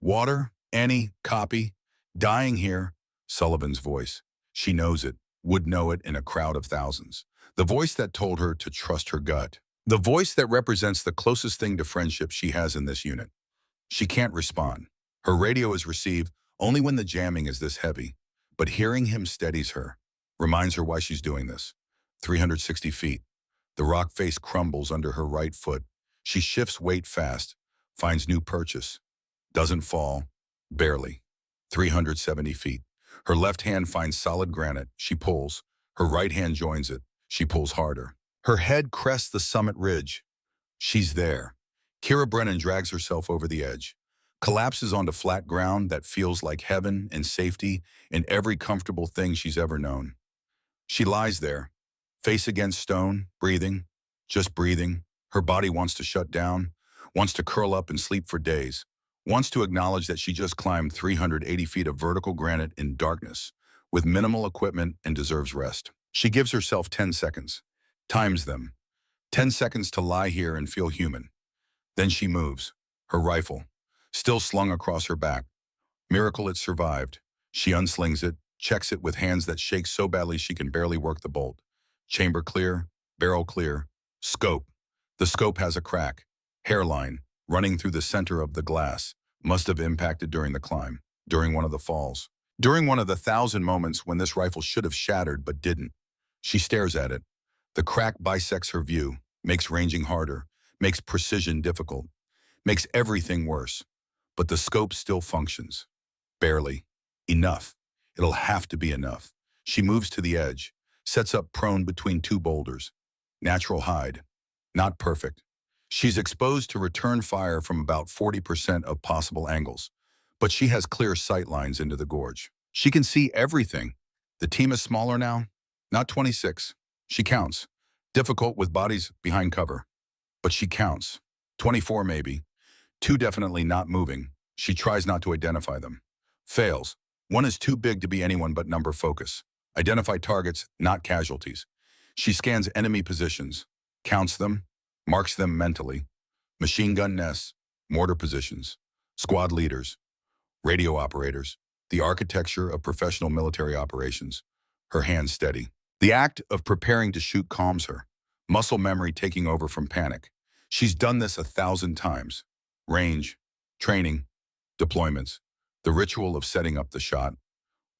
Water, Annie, copy. Dying here. Sullivan's voice. She knows it, would know it in a crowd of thousands. The voice that told her to trust her gut. The voice that represents the closest thing to friendship she has in this unit. She can't respond. Her radio is received only when the jamming is this heavy. But hearing him steadies her, reminds her why she's doing this. 360 feet. The rock face crumbles under her right foot. She shifts weight fast, finds new purchase. Doesn't fall, barely. 370 feet. Her left hand finds solid granite. She pulls. Her right hand joins it. She pulls harder. Her head crests the summit ridge. She's there. Kira Brennan drags herself over the edge, collapses onto flat ground that feels like heaven and safety and every comfortable thing she's ever known. She lies there, face against stone, breathing, just breathing. Her body wants to shut down, wants to curl up and sleep for days, wants to acknowledge that she just climbed 380 feet of vertical granite in darkness, with minimal equipment and deserves rest. She gives herself 10 seconds, times them, 10 seconds to lie here and feel human. Then she moves, her rifle, still slung across her back. Miracle it survived. She unslings it, checks it with hands that shake so badly she can barely work the bolt. Chamber clear, barrel clear, scope. The scope has a crack. Hairline, running through the center of the glass, must have impacted during the climb, during one of the falls. During one of the 1,000 moments when this rifle should have shattered but didn't. She stares at it. The crack bisects her view, makes ranging harder, makes precision difficult, makes everything worse. But the scope still functions. Barely. Enough. It'll have to be enough. She moves to the edge, sets up prone between two boulders. Natural hide. Not perfect. She's exposed to return fire from about 40% of possible angles, but she has clear sight lines into the gorge. She can see everything. The team is smaller now, not 26. She counts. Difficult with bodies behind cover, but she counts. 24 maybe. Two definitely not moving. She tries not to identify them. Fails. One is too big to be anyone but number focus. Identify targets, not casualties. She scans enemy positions, counts them, marks them mentally. Machine gun nests, mortar positions, squad leaders, radio operators, the architecture of professional military operations. Her hands steady. The act of preparing to shoot calms her, muscle memory taking over from panic. She's done this 1,000 times. Range, training, deployments, the ritual of setting up the shot,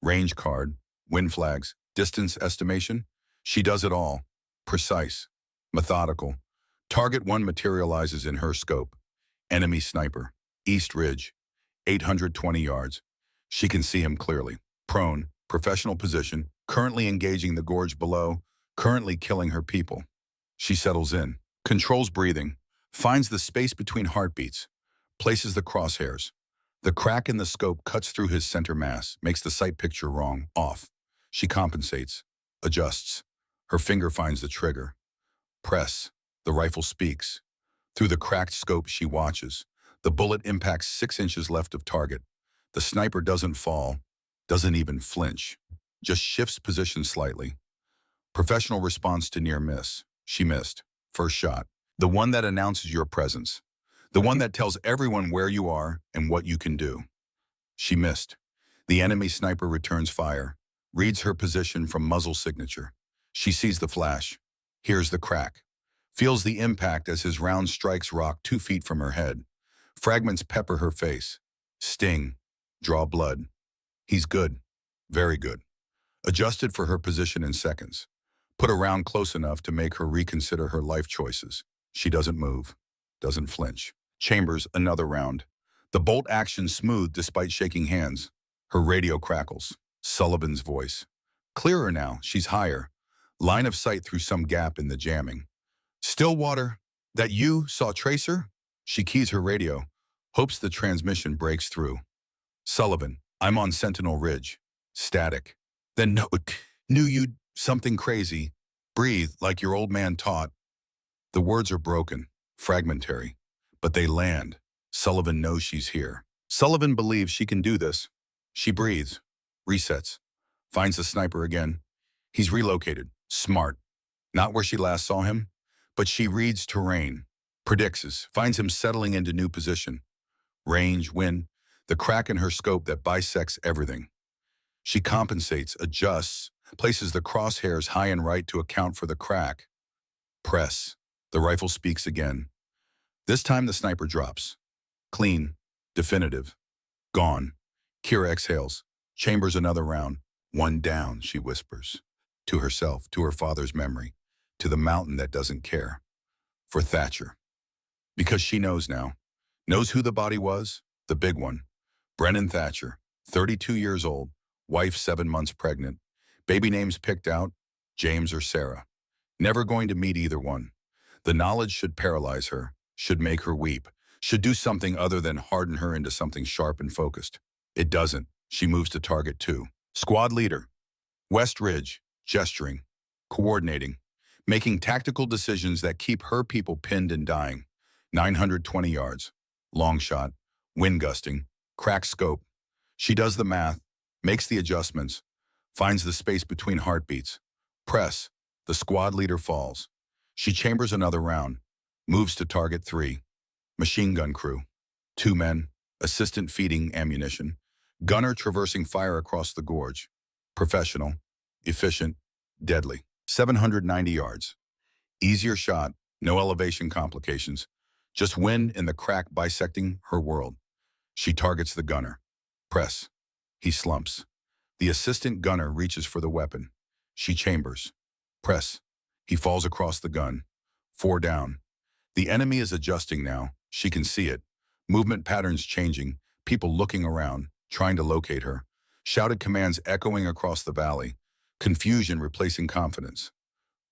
range card, wind flags, distance estimation. She does it all. Precise, methodical. Target 1 materializes in her scope. Enemy sniper, East Ridge, 820 yards. She can see him clearly. Prone, professional position, currently engaging the gorge below, currently killing her people. She settles in, controls breathing, finds the space between heartbeats, places the crosshairs. The crack in the scope cuts through his center mass, makes the sight picture wrong, off. She compensates, adjusts. Her finger finds the trigger. Press. The rifle speaks. Through the cracked scope she watches. The bullet impacts 6 inches left of target. The sniper doesn't fall, doesn't even flinch, just shifts position slightly. Professional response to near miss. She missed. First shot. The one that announces your presence. The one that tells everyone where you are and what you can do. She missed. The enemy sniper returns fire, reads her position from muzzle signature. She sees the flash, hears the crack, feels the impact as his round strikes rock 2 feet from her head. Fragments pepper her face. Sting. Draw blood. He's good. Very good. Adjusted for her position in seconds. Put a round close enough to make her reconsider her life choices. She doesn't move. Doesn't flinch. Chambers another round. The bolt action smooth despite shaking hands. Her radio crackles. Sullivan's voice. Clearer now. She's higher. Line of sight through some gap in the jamming. Stillwater, that you saw Tracer? She keys her radio. Hopes the transmission breaks through. Sullivan, I'm on Sentinel Ridge. Static. Then no, knew you'd something crazy. Breathe like your old man taught. The words are broken, fragmentary, but they land. Sullivan knows she's here. Sullivan believes she can do this. She breathes, resets, finds the sniper again. He's relocated, smart. Not where she last saw him, but she reads terrain, predicts, finds him settling into new position. Range, wind, the crack in her scope that bisects everything. She compensates, adjusts, places the crosshairs high and right to account for the crack. Press. The rifle speaks again. This time the sniper drops. Clean. Definitive. Gone. Kira exhales. Chambers another round. One down, she whispers. To herself, to her father's memory, to the mountain that doesn't care. For Thatcher. Because she knows now. Knows who the body was? The big one. Brennan Thatcher, 32 years old, wife 7 months pregnant. Baby names picked out, James or Sarah. Never going to meet either one. The knowledge should paralyze her, should make her weep, should do something other than harden her into something sharp and focused. It doesn't. She moves to target 2. Squad leader. West Ridge, gesturing, coordinating, making tactical decisions that keep her people pinned and dying. 920 yards. Long shot. Wind gusting. Cracked scope. She does the math, makes the adjustments, finds the space between heartbeats. Press. The squad leader falls. She chambers another round. Moves to target 3. Machine gun crew. 2 men. Assistant feeding ammunition. Gunner traversing fire across the gorge. Professional. Efficient. Deadly. 790 yards. Easier shot. No elevation complications. Just wind in the crack bisecting her world. She targets the gunner. Press. He slumps. The assistant gunner reaches for the weapon. She chambers. Press. He falls across the gun. 4 down. The enemy is adjusting now. She can see it. Movement patterns changing. People looking around, trying to locate her. Shouted commands echoing across the valley. Confusion replacing confidence.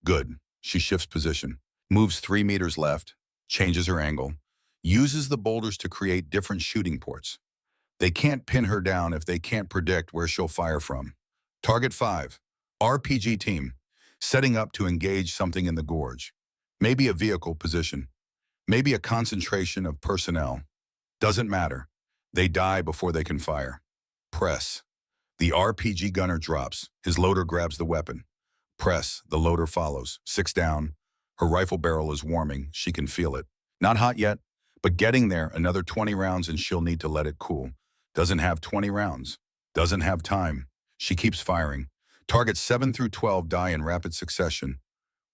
Good. She shifts position. Moves 3 meters left. Changes her angle. Uses the boulders to create different shooting ports. They can't pin her down if they can't predict where she'll fire from. Target 5. RPG team. Setting up to engage something in the gorge. Maybe a vehicle position. Maybe a concentration of personnel. Doesn't matter. They die before they can fire. Press. The RPG gunner drops. His loader grabs the weapon. Press. The loader follows. 6 down. Her rifle barrel is warming. She can feel it. Not hot yet, but getting there. Another 20 rounds and she'll need to let it cool. Doesn't have 20 rounds. Doesn't have time. She keeps firing. Targets 7 through 12 die in rapid succession.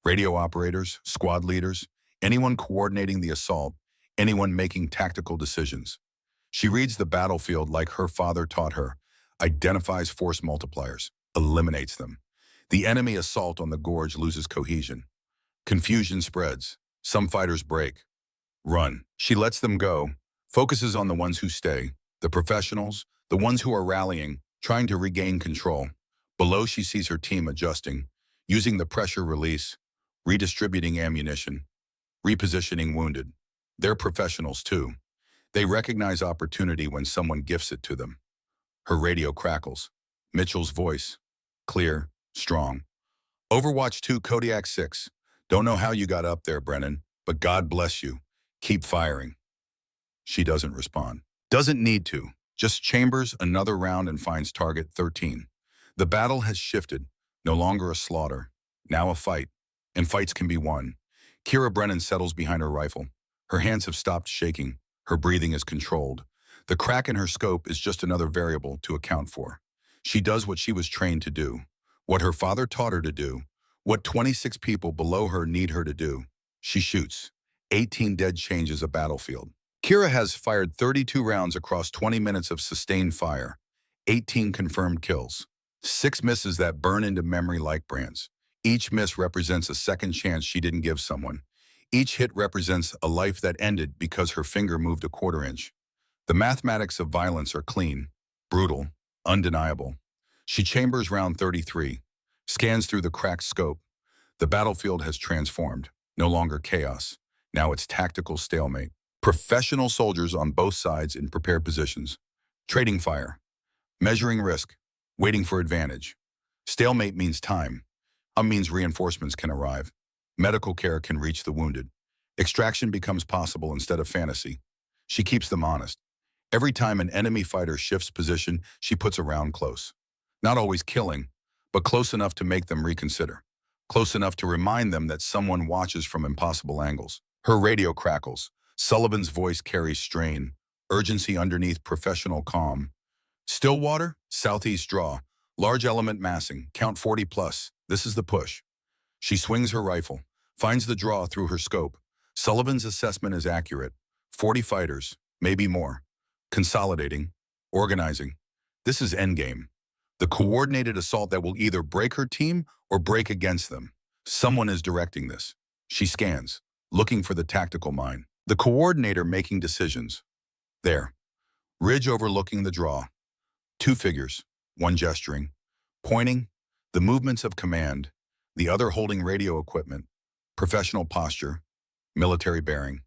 Radio operators, squad leaders, anyone coordinating the assault, anyone making tactical decisions. She reads the battlefield like her father taught her, identifies force multipliers, eliminates them. The enemy assault on the gorge loses cohesion. Confusion spreads. Some fighters break. Run. She lets them go, focuses on the ones who stay, the professionals, the ones who are rallying, trying to regain control. Below, she sees her team adjusting, using the pressure release, redistributing ammunition, repositioning wounded. They're professionals too. They recognize opportunity when someone gifts it to them. Her radio crackles. Mitchell's voice. Clear, strong. Overwatch 2, Kodiak 6. Don't know how you got up there, Brennan, but God bless you. Keep firing. She doesn't respond. Doesn't need to. Just chambers another round and finds target 13. The battle has shifted. No longer a slaughter. Now a fight. And fights can be won. Kira Brennan settles behind her rifle. Her hands have stopped shaking. Her breathing is controlled. The crack in her scope is just another variable to account for. She does what she was trained to do. What her father taught her to do. What 26 people below her need her to do. She shoots. 18 dead changes a battlefield. Kira has fired 32 rounds across 20 minutes of sustained fire. 18 confirmed kills. 6 misses that burn into memory like brands. Each miss represents a second chance she didn't give someone. Each hit represents a life that ended because her finger moved a quarter inch. The mathematics of violence are clean, brutal, undeniable. She chambers round 33, scans through the cracked scope. The battlefield has transformed. No longer chaos. Now it's tactical stalemate. Professional soldiers on both sides in prepared positions. Trading fire. Measuring risk. Waiting for advantage. Stalemate means time. Means reinforcements can arrive. Medical care can reach the wounded. Extraction becomes possible instead of fantasy. She keeps them honest. Every time an enemy fighter shifts position, she puts a round close. Not always killing, but close enough to make them reconsider. Close enough to remind them that someone watches from impossible angles. Her radio crackles. Sullivan's voice carries strain. Urgency underneath professional calm. Stillwater, southeast draw. Large element massing. Count 40 plus. This is the push. She swings her rifle. Finds the draw through her scope. Sullivan's assessment is accurate. 40 fighters, maybe more. Consolidating. Organizing. This is endgame. The coordinated assault that will either break her team or break against them. Someone is directing this. She scans, looking for the tactical mind. The coordinator making decisions. There. Ridge overlooking the draw. 2 figures, one gesturing, pointing, the movements of command, the other holding radio equipment, professional posture, military bearing.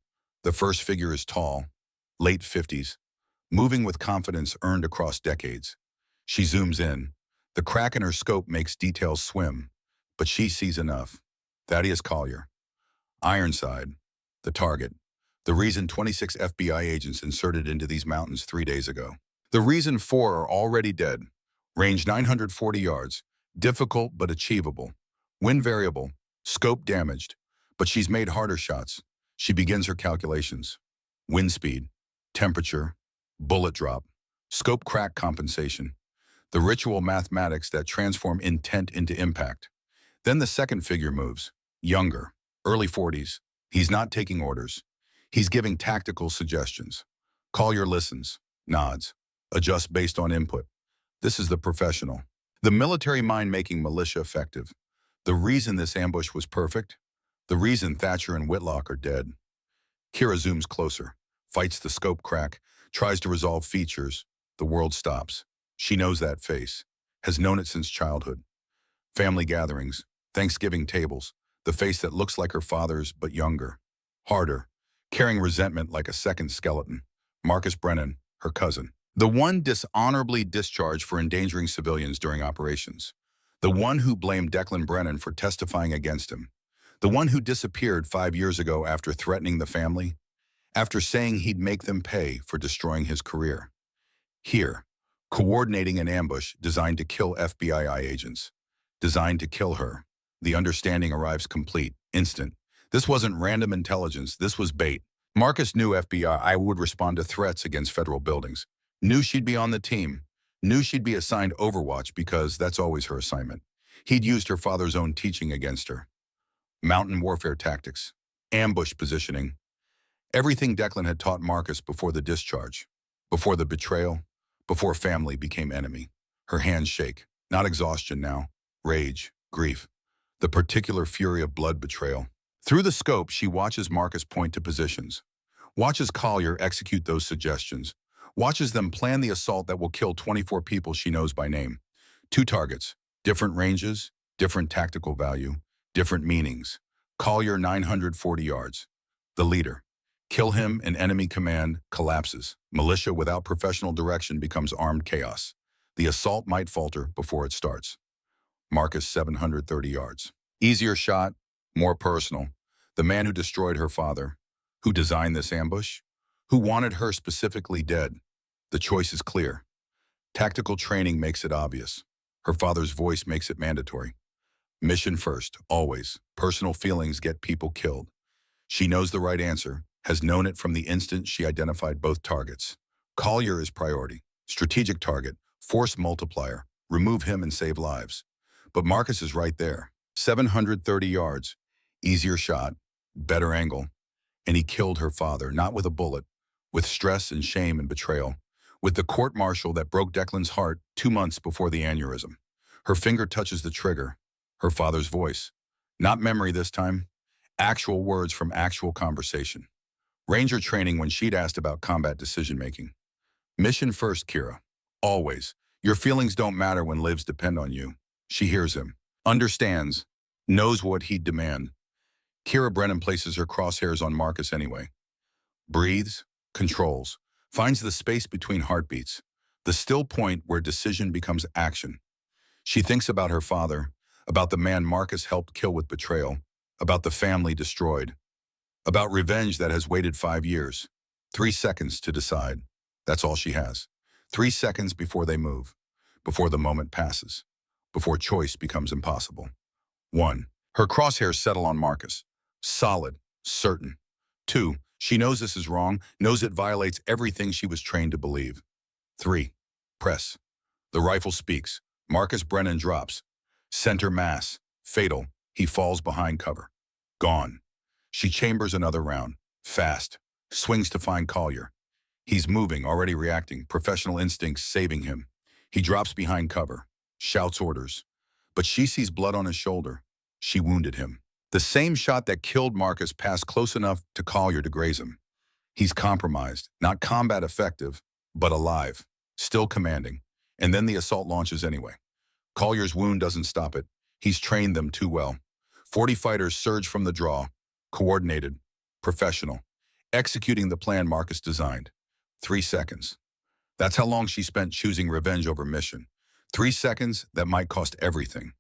The first figure is tall, late 50s, moving with confidence earned across decades. She zooms in. The crack in her scope makes details swim, but she sees enough. Thaddeus Collier. Ironside, the target. The reason 26 FBI agents inserted into these mountains 3 days ago. The reason 4 are already dead. Range 940 yards. Difficult but achievable. Wind variable. Scope damaged. But she's made harder shots. She begins her calculations. Wind speed. Temperature. Bullet drop. Scope crack compensation. The ritual mathematics that transform intent into impact. Then the second figure moves. Younger. Early 40s. He's not taking orders. He's giving tactical suggestions. Collier listens. Nods. Adjusts based on input. This is the professional. The military mind making militia effective. The reason this ambush was perfect? The reason Thatcher and Whitlock are dead. Kira zooms closer, fights the scope crack, tries to resolve features. The world stops. She knows that face, has known it since childhood. Family gatherings, Thanksgiving tables, the face that looks like her father's but younger. Harder, carrying resentment like a second skeleton. Marcus Brennan, her cousin. The one dishonorably discharged for endangering civilians during operations. The one who blamed Declan Brennan for testifying against him. The one who disappeared 5 years ago after threatening the family, after saying he'd make them pay for destroying his career. Here, coordinating an ambush designed to kill FBI agents, designed to kill her. The understanding arrives complete, instant. This wasn't random intelligence, this was bait. Marcus knew FBI would respond to threats against federal buildings. Knew she'd be on the team. Knew she'd be assigned Overwatch because that's always her assignment. He'd used her father's own teaching against her. Mountain warfare tactics. Ambush positioning. Everything Declan had taught Marcus before the discharge. Before the betrayal. Before family became enemy. Her hands shake. Not exhaustion now. Rage. Grief. The particular fury of blood betrayal. Through the scope, she watches Marcus point to positions. Watches Collier execute those suggestions. Watches them plan the assault that will kill 24 people she knows by name. 2 targets, different ranges, different tactical value, different meanings. Collier 940 yards. The leader. Kill him and enemy command collapses. Militia without professional direction becomes armed chaos. The assault might falter before it starts. Marcus 730 yards. Easier shot, more personal. The man who destroyed her father, who designed this ambush, who wanted her specifically dead. The choice is clear. Tactical training makes it obvious. Her father's voice makes it mandatory. Mission first, always. Personal feelings get people killed. She knows the right answer, has known it from the instant she identified both targets. Collier is priority. Strategic target, force multiplier, remove him and save lives. But Marcus is right there. 730 yards, easier shot, better angle. And he killed her father, not with a bullet, with stress and shame and betrayal, with the court-martial that broke Declan's heart 2 months before the aneurysm. Her finger touches the trigger, her father's voice. Not memory this time, actual words from actual conversation. Ranger training when she'd asked about combat decision-making. Mission first, Kira. Always. Your feelings don't matter when lives depend on you. She hears him, understands, knows what he'd demand. Kira Brennan places her crosshairs on Marcus anyway. Breathes, controls, finds the space between heartbeats, the still point where decision becomes action. She thinks about her father, about the man Marcus helped kill with betrayal, about the family destroyed, about revenge that has waited 5 years. 3 seconds to decide. That's all she has. 3 seconds before they move, before the moment passes, before choice becomes impossible. 1. Her crosshairs settle on Marcus. Solid, certain. 2. She knows this is wrong, knows it violates everything she was trained to believe. 3. Press. The rifle speaks. Marcus Brennan drops. Center mass. Fatal. He falls behind cover. Gone. She chambers another round. Fast. Swings to find Collier. He's moving, already reacting. Professional instincts saving him. He drops behind cover. Shouts orders. But she sees blood on his shoulder. She wounded him. The same shot that killed Marcus passed close enough to Collier to graze him. He's compromised. Not combat effective, but alive. Still commanding. And then the assault launches anyway. Collier's wound doesn't stop it. He's trained them too well. 40 fighters surge from the draw. Coordinated. Professional. Executing the plan Marcus designed. 3 seconds. That's how long she spent choosing revenge over mission. 3 seconds that might cost everything.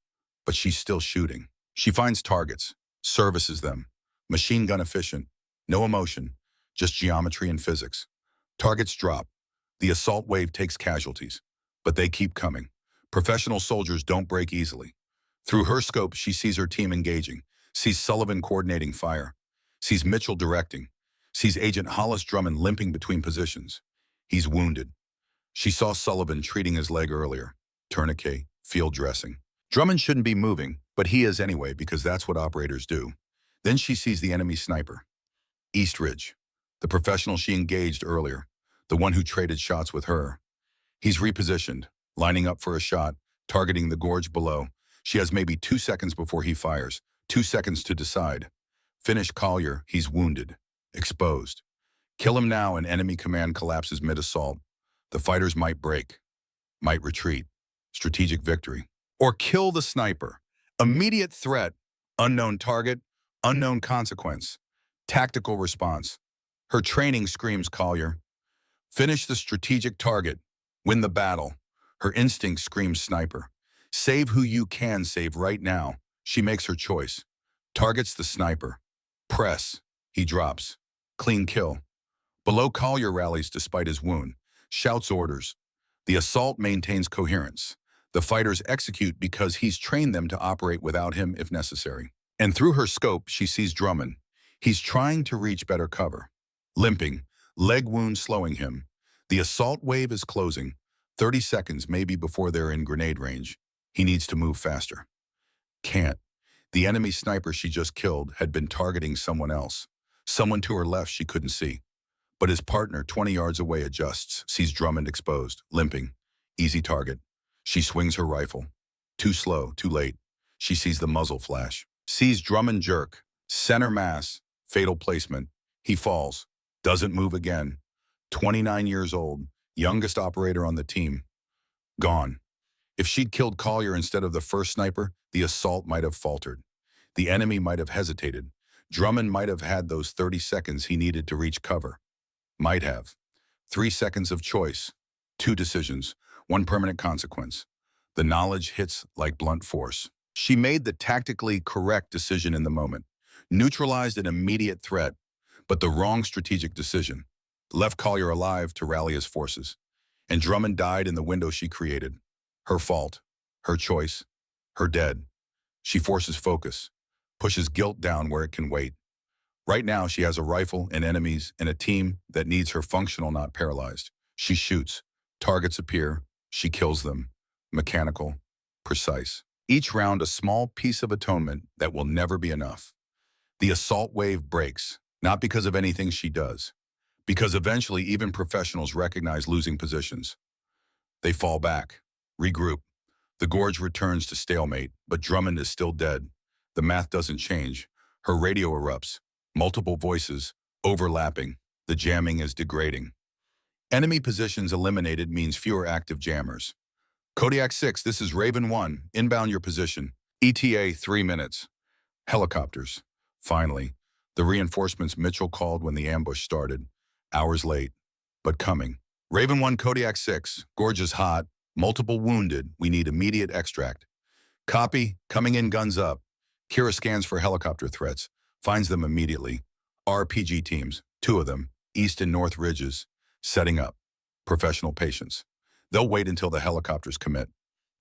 But she's still shooting. She finds targets. Services them. Machine gun efficient. No emotion. just geometry and physics. Targets drop. The assault wave takes casualties, but they keep coming. Professional soldiers don't break easily. Through her scope, she sees her team engaging, sees Sullivan coordinating fire, sees Mitchell directing, sees Agent Hollis Drummond limping between positions. He's wounded. She saw Sullivan treating his leg earlier. Tourniquet, field dressing. Drummond shouldn't be moving, but he is anyway because that's what operators do. Then she sees the enemy sniper. East Ridge, the professional she engaged earlier, the one who traded shots with her. He's repositioned, lining up for a shot, targeting the gorge below. She has maybe 2 seconds before he fires, 2 seconds to decide. Finish Collier, he's wounded, exposed. Kill him now and enemy command collapses mid-assault. The fighters might break, might retreat. Strategic victory. Or kill the sniper. Immediate threat, unknown target, unknown consequence. Tactical response. Her training screams Collier. Finish the strategic target. Win the battle. Her instinct screams sniper. Save who you can save right now. She makes her choice. Targets the sniper. Press. He drops. Clean kill. Below, Collier rallies despite his wound. Shouts orders. The assault maintains coherence. The fighters execute because he's trained them to operate without him if necessary. And through her scope, she sees Drummond. He's trying to reach better cover. Limping, leg wound slowing him. The assault wave is closing. 30 seconds maybe before they're in grenade range. He needs to move faster. Can't. The enemy sniper she just killed had been targeting someone else. Someone to her left she couldn't see. But his partner 20 yards away adjusts, sees Drummond exposed, limping. Easy target. She swings her rifle. Too slow, too late. She sees the muzzle flash. Sees Drummond jerk. Center mass. Fatal placement. He falls. Doesn't move again. 29 years old. Youngest operator on the team. Gone. If she'd killed Collier instead of the first sniper, the assault might have faltered. The enemy might have hesitated. Drummond might have had those 30 seconds he needed to reach cover. Might have. 3 seconds of choice. 2 decisions. 1 permanent consequence. The knowledge hits like blunt force. She made the tactically correct decision in the moment. Neutralized an immediate threat, but the wrong strategic decision. Left Collier alive to rally his forces. And Drummond died in the window she created. Her fault. Her choice. Her dead. She forces focus. Pushes guilt down where it can wait. Right now, she has a rifle and enemies and a team that needs her functional, not paralyzed. She shoots. Targets appear. She kills them. Mechanical. Precise. Each round a small piece of atonement that will never be enough. The assault wave breaks, not because of anything she does, because eventually even professionals recognize losing positions. They fall back. Regroup. The gorge returns to stalemate, but Drummond is still dead. The math doesn't change. Her radio erupts. Multiple voices, overlapping. The jamming is degrading. Enemy positions eliminated means fewer active jammers. Kodiak 6, this is Raven 1. Inbound your position. ETA 3 minutes. Helicopters. Finally, the reinforcements Mitchell called when the ambush started. Hours late, but coming. Raven 1, Kodiak 6. Gorge is hot. Multiple wounded. We need immediate extract. Copy. Coming in, guns up. Kira scans for helicopter threats. Finds them immediately. RPG teams, 2 of them, East and North Ridges, setting up. Professional patience. They'll wait until the helicopters commit.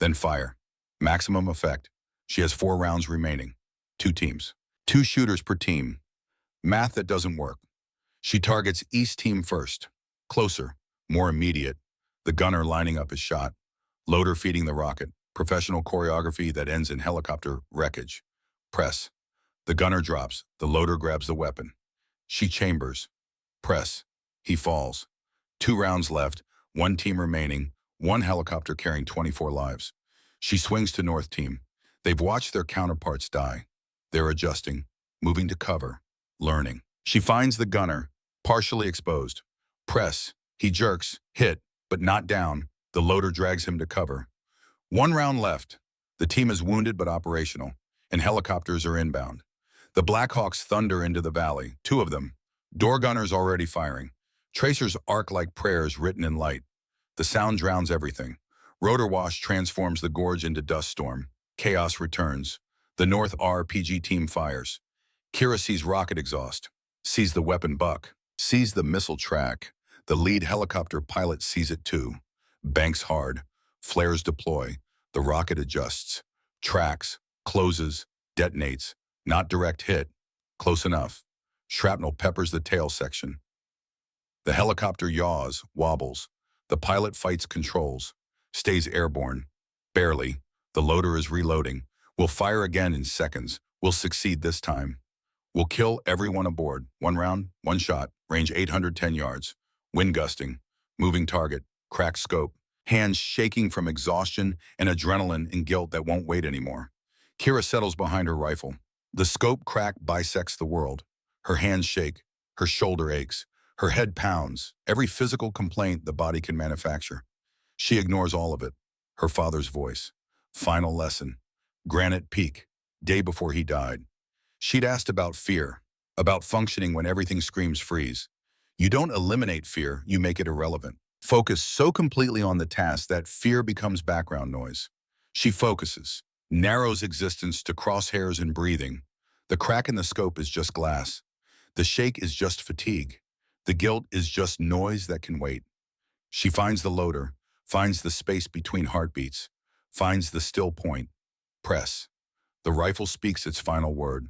Then fire. Maximum effect. She has 4 rounds remaining. 2 teams. 2 shooters per team. Math that doesn't work. She targets East team first. Closer. More immediate. The gunner lining up his shot. Loader feeding the rocket. Professional choreography that ends in helicopter wreckage. Press. The gunner drops. The loader grabs the weapon. She chambers. Press. He falls. 2 rounds left. 1 team remaining. 1 helicopter carrying 24 lives. She swings to North team. They've watched their counterparts die. They're adjusting, moving to cover, learning. She finds the gunner, partially exposed. Press. He jerks, hit, but not down. The loader drags him to cover. 1 round left. The team is wounded but operational, and helicopters are inbound. The Blackhawks thunder into the valley, 2 of them. Door gunners already firing. Tracers arc like prayers written in light. The sound drowns everything. Rotor wash transforms the gorge into dust storm. Chaos returns. The North RPG team fires. Kira sees rocket exhaust, sees the weapon buck. Sees the missile track. The lead helicopter pilot sees it too. Banks hard. Flares deploy. The rocket adjusts. Tracks. Closes. Detonates. Not direct hit. Close enough. Shrapnel peppers the tail section. The helicopter yaws, wobbles. The pilot fights controls. Stays airborne. Barely. The loader is reloading. We'll fire again in seconds. We'll succeed this time. We'll kill everyone aboard. One round, one shot. Range 810 yards. Wind gusting. Moving target. Cracked scope. Hands shaking from exhaustion and adrenaline and guilt that won't wait anymore. Kira settles behind her rifle. The scope crack bisects the world. Her hands shake. Her shoulder aches. Her head pounds. Every physical complaint the body can manufacture. She ignores all of it. Her father's voice. Final lesson. Granite Peak. Day before he died. She'd asked about fear. About functioning when everything screams freeze. You don't eliminate fear, you make it irrelevant. Focus so completely on the task that fear becomes background noise. She focuses. Narrows existence to crosshairs and breathing. The crack in the scope is just glass. The shake is just fatigue. The guilt is just noise that can wait. She finds the loader, finds the space between heartbeats, finds the still point. Press. The rifle speaks its final word.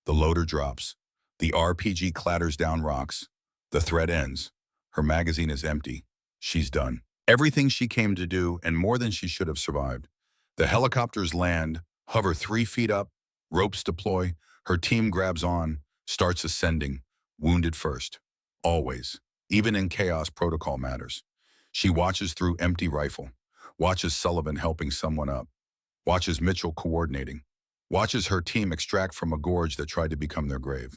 The loader drops. The RPG clatters down rocks. The thread ends. Her magazine is empty. She's done. Everything she came to do and more than she should have survived. The helicopters land, hover 3 feet up, ropes deploy, her team grabs on, starts ascending, wounded first. Always. Even in chaos, protocol matters. She watches through empty rifle, watches Sullivan helping someone up, watches Mitchell coordinating, watches her team extract from a gorge that tried to become their grave.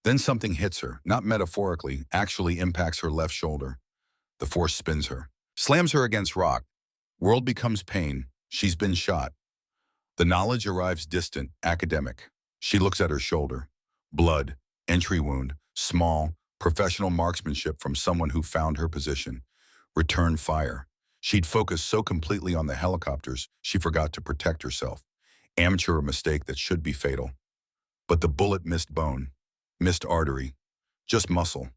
Then something hits her, not metaphorically, actually impacts her left shoulder. The force spins her, slams her against rock. World becomes pain. She's been shot. The knowledge arrives distant, academic. She looks at her shoulder. Blood, entry wound, small, professional marksmanship from someone who found her position. Return fire. She'd focused so completely on the helicopters, she forgot to protect herself. Amateur mistake that should be fatal. But the bullet missed bone, missed artery, just muscle.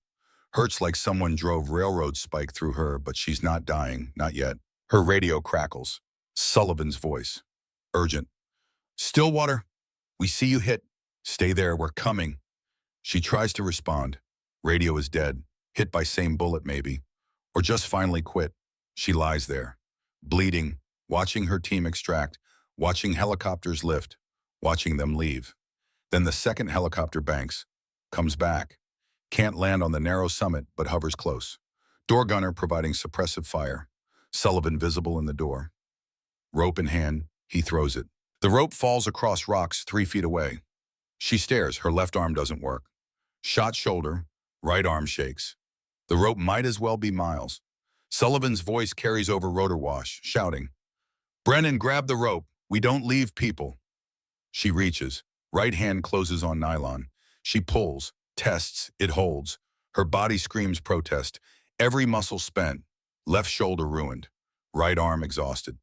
Hurts like someone drove railroad spike through her, but she's not dying, not yet. Her radio crackles. Sullivan's voice. Urgent. Stillwater, we see you hit. Stay there, we're coming. She tries to respond. Radio is dead, hit by same bullet maybe, or just finally quit. She lies there, bleeding, watching her team extract, watching helicopters lift, watching them leave. Then the second helicopter banks, comes back. Can't land on the narrow summit, but hovers close. Door gunner providing suppressive fire. Sullivan visible in the door. Rope in hand, he throws it. The rope falls across rocks 3 feet away. She stares, her left arm doesn't work. Shot shoulder, right arm shakes. The rope might as well be miles. Sullivan's voice carries over rotor wash, shouting, Brennan, grab the rope. We don't leave people. She reaches. Right hand closes on nylon. She pulls, tests, it holds. Her body screams protest. Every muscle spent. Left shoulder ruined. Right arm exhausted.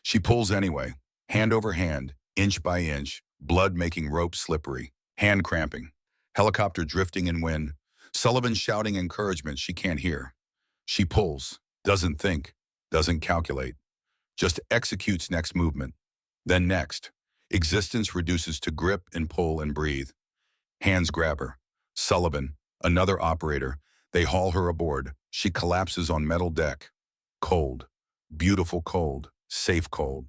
She pulls anyway. Hand over hand, inch by inch. Blood making rope slippery. Hand cramping. Helicopter drifting in wind. Sullivan shouting encouragement she can't hear. She pulls. Doesn't think. Doesn't calculate. Just executes next movement. Then next. Existence reduces to grip and pull and breathe. Hands grab her. Sullivan, another operator. They haul her aboard. She collapses on metal deck. Cold. Beautiful cold. Safe cold.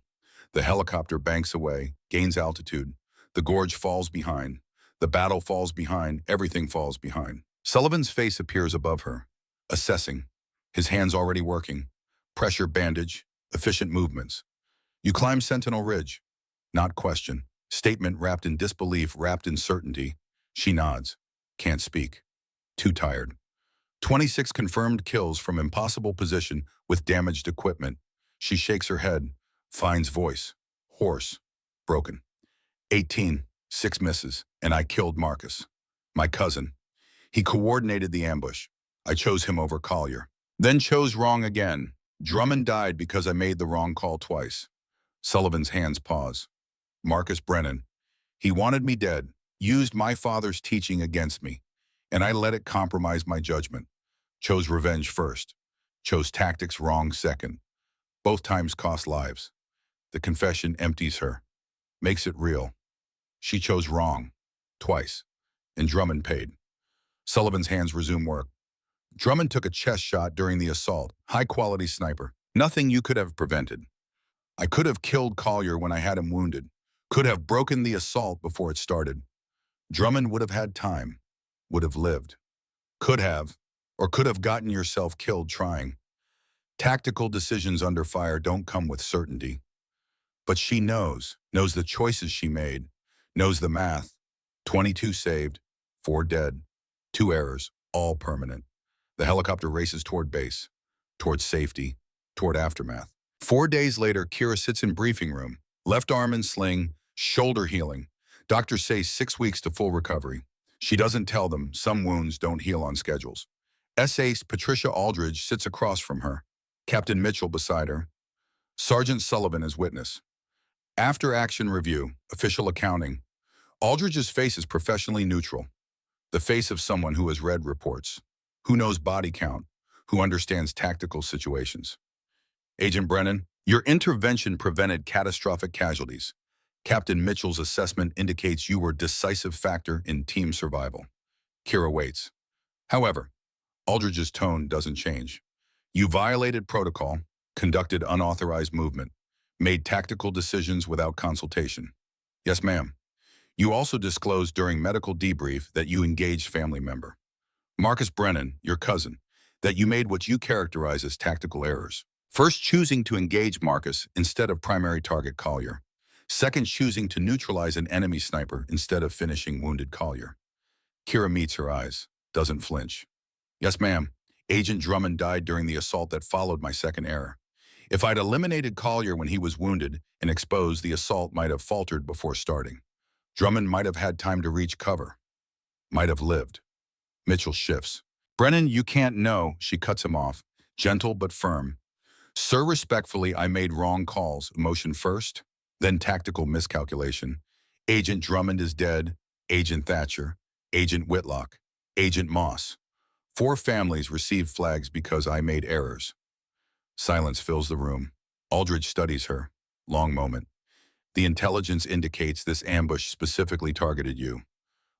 The helicopter banks away, gains altitude. The gorge falls behind. The battle falls behind. Everything falls behind. Sullivan's face appears above her. Assessing. His hands already working. Pressure bandage. Efficient movements. You climb Sentinel Ridge. Not question. Statement wrapped in disbelief, wrapped in certainty. She nods. Can't speak. Too tired. 26 confirmed kills from impossible position with damaged equipment. She shakes her head. Finds voice. Hoarse. Broken. 18. 6 misses. And I killed Marcus. My cousin. He coordinated the ambush. I chose him over Collier. Then chose wrong again. Drummond died because I made the wrong call twice. Sullivan's hands pause. Marcus Brennan. He wanted me dead. Used my father's teaching against me. and I let it compromise my judgment. Chose revenge first. Chose tactics wrong second. Both times cost lives. The confession empties her, makes it real. She chose wrong. Twice. And Drummond paid. Sullivan's hands resume work. Drummond took a chest shot during the assault. High-quality sniper. Nothing you could have prevented. I could have killed Collier when I had him wounded. Could have broken the assault before it started. Drummond would have had time. Would have lived. Could have. Or could have gotten yourself killed trying. Tactical decisions under fire don't come with certainty. But she knows the choices she made, knows the math. 22 saved, 4 dead, 2 errors, all permanent. The helicopter races toward base, toward safety, toward aftermath. 4 days later, Kira sits in briefing room, left arm in sling, shoulder healing. Doctors say 6 weeks to full recovery. She doesn't tell them some wounds don't heal on schedules. S-Ace Patricia Aldridge sits across from her, Captain Mitchell beside her, Sergeant Sullivan as witness. After action review, official accounting, Aldridge's face is professionally neutral, the face of someone who has read reports, who knows body count, who understands tactical situations. Agent Brennan, your intervention prevented catastrophic casualties. Captain Mitchell's assessment indicates you were a decisive factor in team survival. Kira waits. However, Aldridge's tone doesn't change. You violated protocol, conducted unauthorized movement, made tactical decisions without consultation. Yes, ma'am. You also disclosed during medical debrief that you engaged family member, Marcus Brennan, your cousin, that you made what you characterize as tactical errors. First, choosing to engage Marcus instead of primary target Collier. Second, choosing to neutralize an enemy sniper instead of finishing wounded Collier. Kira meets her eyes, doesn't flinch. Yes, ma'am. Agent Drummond died during the assault that followed my second error. If I'd eliminated Collier when he was wounded and exposed, the assault might have faltered before starting. Drummond might have had time to reach cover. Might have lived. Mitchell shifts. Brennan, you can't know, she cuts him off, gentle but firm. Sir, respectfully, I made wrong calls. Emotion first, then tactical miscalculation. Agent Drummond is dead. Agent Thatcher. Agent Whitlock. Agent Moss. 4 families received flags because I made errors. Silence fills the room. Aldridge studies her. Long moment. The intelligence indicates this ambush specifically targeted you.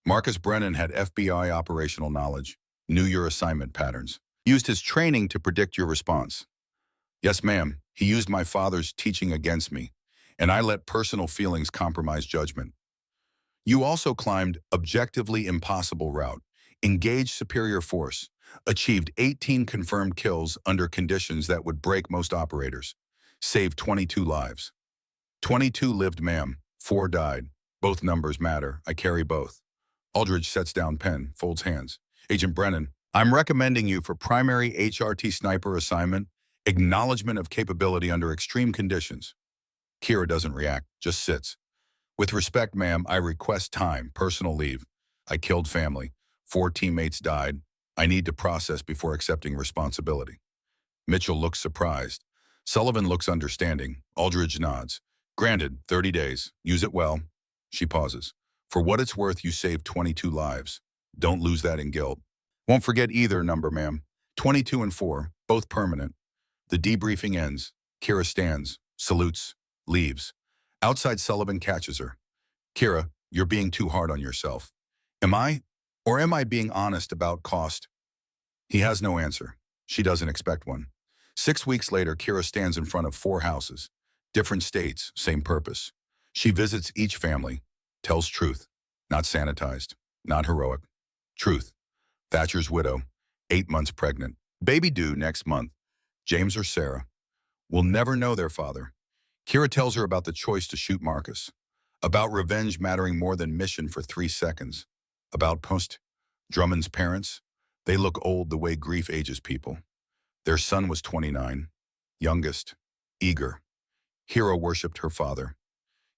Marcus Brennan had FBI operational knowledge, knew your assignment patterns, used his training to predict your response. Yes, ma'am, he used my father's teaching against me, and I let personal feelings compromise judgment. You also climbed objectively impossible route, engaged superior force, achieved 18 confirmed kills under conditions that would break most operators, saved 22 lives. 22 lived, ma'am, 4 died. Both numbers matter, I carry both. Aldridge sets down pen, folds hands. Agent Brennan, I'm recommending you for primary HRT sniper assignment, acknowledgement of capability under extreme conditions. Kira doesn't react, just sits. With respect, ma'am, I request time, personal leave. I killed family. 4 teammates died. I need to process before accepting responsibility. Mitchell looks surprised. Sullivan looks understanding. Aldridge nods. Granted, 30 days. Use it well. She pauses. For what it's worth, you saved 22 lives. Don't lose that in guilt. Won't forget either number, ma'am. 22 and 4, both permanent. The debriefing ends. Kira stands, salutes, leaves. Outside, Sullivan catches her. Kira, you're being too hard on yourself. Am I? Or am I being honest about cost? He has no answer. She doesn't expect one. 6 weeks later, Kira stands in front of 4 houses. Different states, same purpose. She visits each family, tells truth. Not sanitized, not heroic. Truth. Thatcher's widow, 8 months pregnant. Baby due next month. James or Sarah. Will never know their father. Kira tells her about the choice to shoot Marcus. About revenge mattering more than mission for 3 seconds. About Drummond's parents. They look old the way grief ages people. Their son was 29. Youngest. Eager. Hero worshipped her father.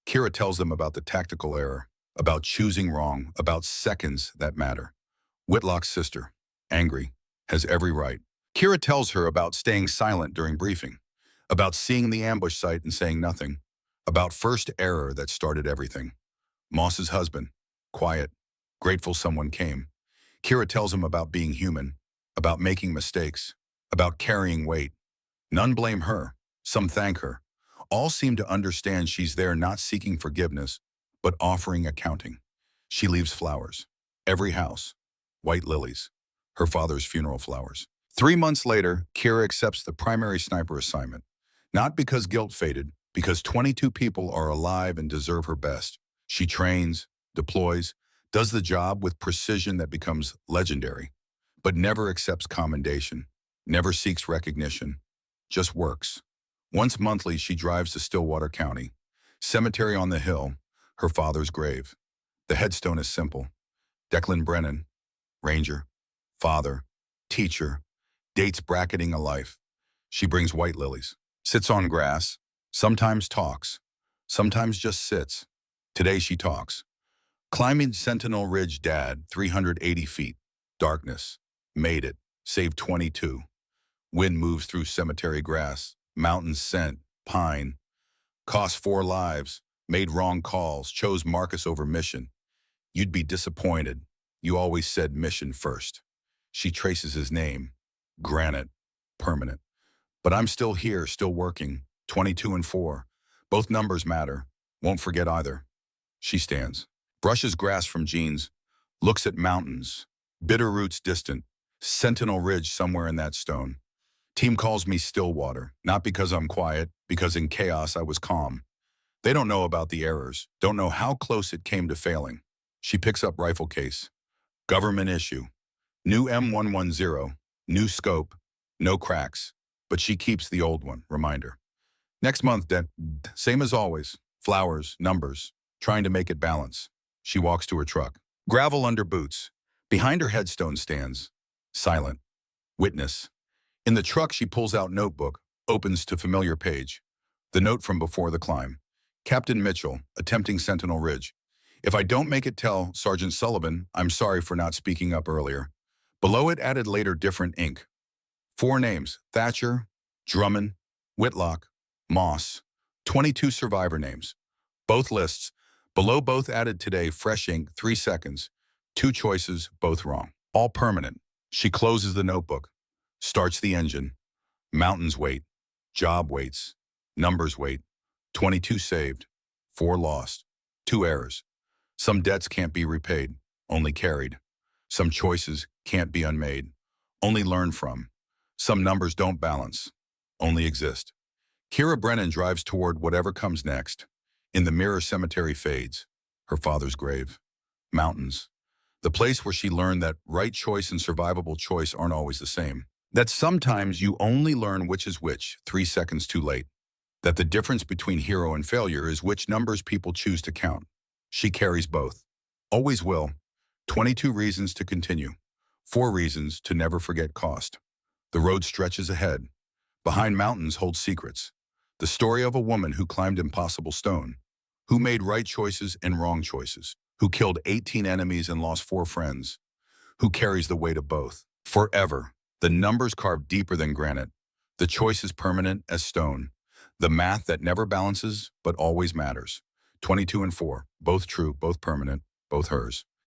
Kira tells them about the tactical error. About choosing wrong. About seconds that matter. Whitlock's sister. Angry. Has every right. Kira tells her about staying silent during briefing. About seeing the ambush site and saying nothing. About first error that started everything. Moss's husband. Quiet. Grateful someone came. Kira tells him about being human, about making mistakes, about carrying weight. None blame her. Some thank her. All seem to understand she's there not seeking forgiveness, but offering accounting. She leaves flowers. Every house. White lilies. Her father's funeral flowers. 3 months later, Kira accepts the primary sniper assignment. Not because guilt faded, because 22 people are alive and deserve her best. She trains, deploys, does the job with precision that becomes legendary, but never accepts commendation, never seeks recognition, just works. Once monthly, she drives to Stillwater County. Cemetery on the hill, her father's grave. The headstone is simple. Declan Brennan, Ranger, father, teacher, dates bracketing a life. She brings white lilies, sits on grass, sometimes talks, sometimes just sits. Today she talks. Climbing Sentinel Ridge, Dad, 380 feet. Darkness. Made it. Saved 22. Wind moves through cemetery grass. Mountains scent. Pine. Cost 4 lives. Made wrong calls. Chose Marcus over mission. You'd be disappointed. You always said mission first. She traces his name. Granite. Permanent. But I'm still here, still working. 22 and 4. Both numbers matter. Won't forget either. She stands. Brushes grass from jeans. Looks at mountains. Bitter roots distant. Sentinel Ridge somewhere in that stone. Team calls me Stillwater. Not because I'm quiet, because in chaos I was calm. They don't know about the errors. Don't know how close it came to failing. She picks up rifle case. Government issue. New M110. New scope. No cracks. But she keeps the old one. Reminder. Next month, same as always. Flowers, numbers. Trying to make it balance. She walks to her truck. Gravel under boots. Behind her headstone stands. Silent. Witness. In the truck, she pulls out notebook. Opens to familiar page. The note from before the climb. Captain Mitchell, attempting Sentinel Ridge. If I don't make it, tell Sergeant Sullivan, I'm sorry for not speaking up earlier. Below it added later different ink. 4 names, Thatcher, Drummond, Whitlock, Moss, 22 survivor names. Both lists, below both added today, fresh ink, 3 seconds. 2 choices, both wrong. All permanent. She closes the notebook, starts the engine. Mountains wait, job waits, numbers wait. 22 saved, 4 lost, 2 errors. Some debts can't be repaid, only carried. Some choices can't be unmade, only learned from. Some numbers don't balance, only exist. Kira Brennan drives toward whatever comes next. In the mirror, cemetery fades. Her father's grave. Mountains. The place where she learned that right choice and survivable choice aren't always the same. That sometimes you only learn which is which 3 seconds too late. That the difference between hero and failure is which numbers people choose to count. She carries both. Always will. 22 reasons to continue. 4 reasons to never forget cost. The road stretches ahead. Behind mountains hold secrets. The story of a woman who climbed impossible stone, who made right choices and wrong choices, who killed 18 enemies and lost 4 friends, who carries the weight of both. Forever. The numbers carved deeper than granite. The choice is permanent as stone. The math that never balances but always matters. 22 and 4. Both true, both permanent, both hers.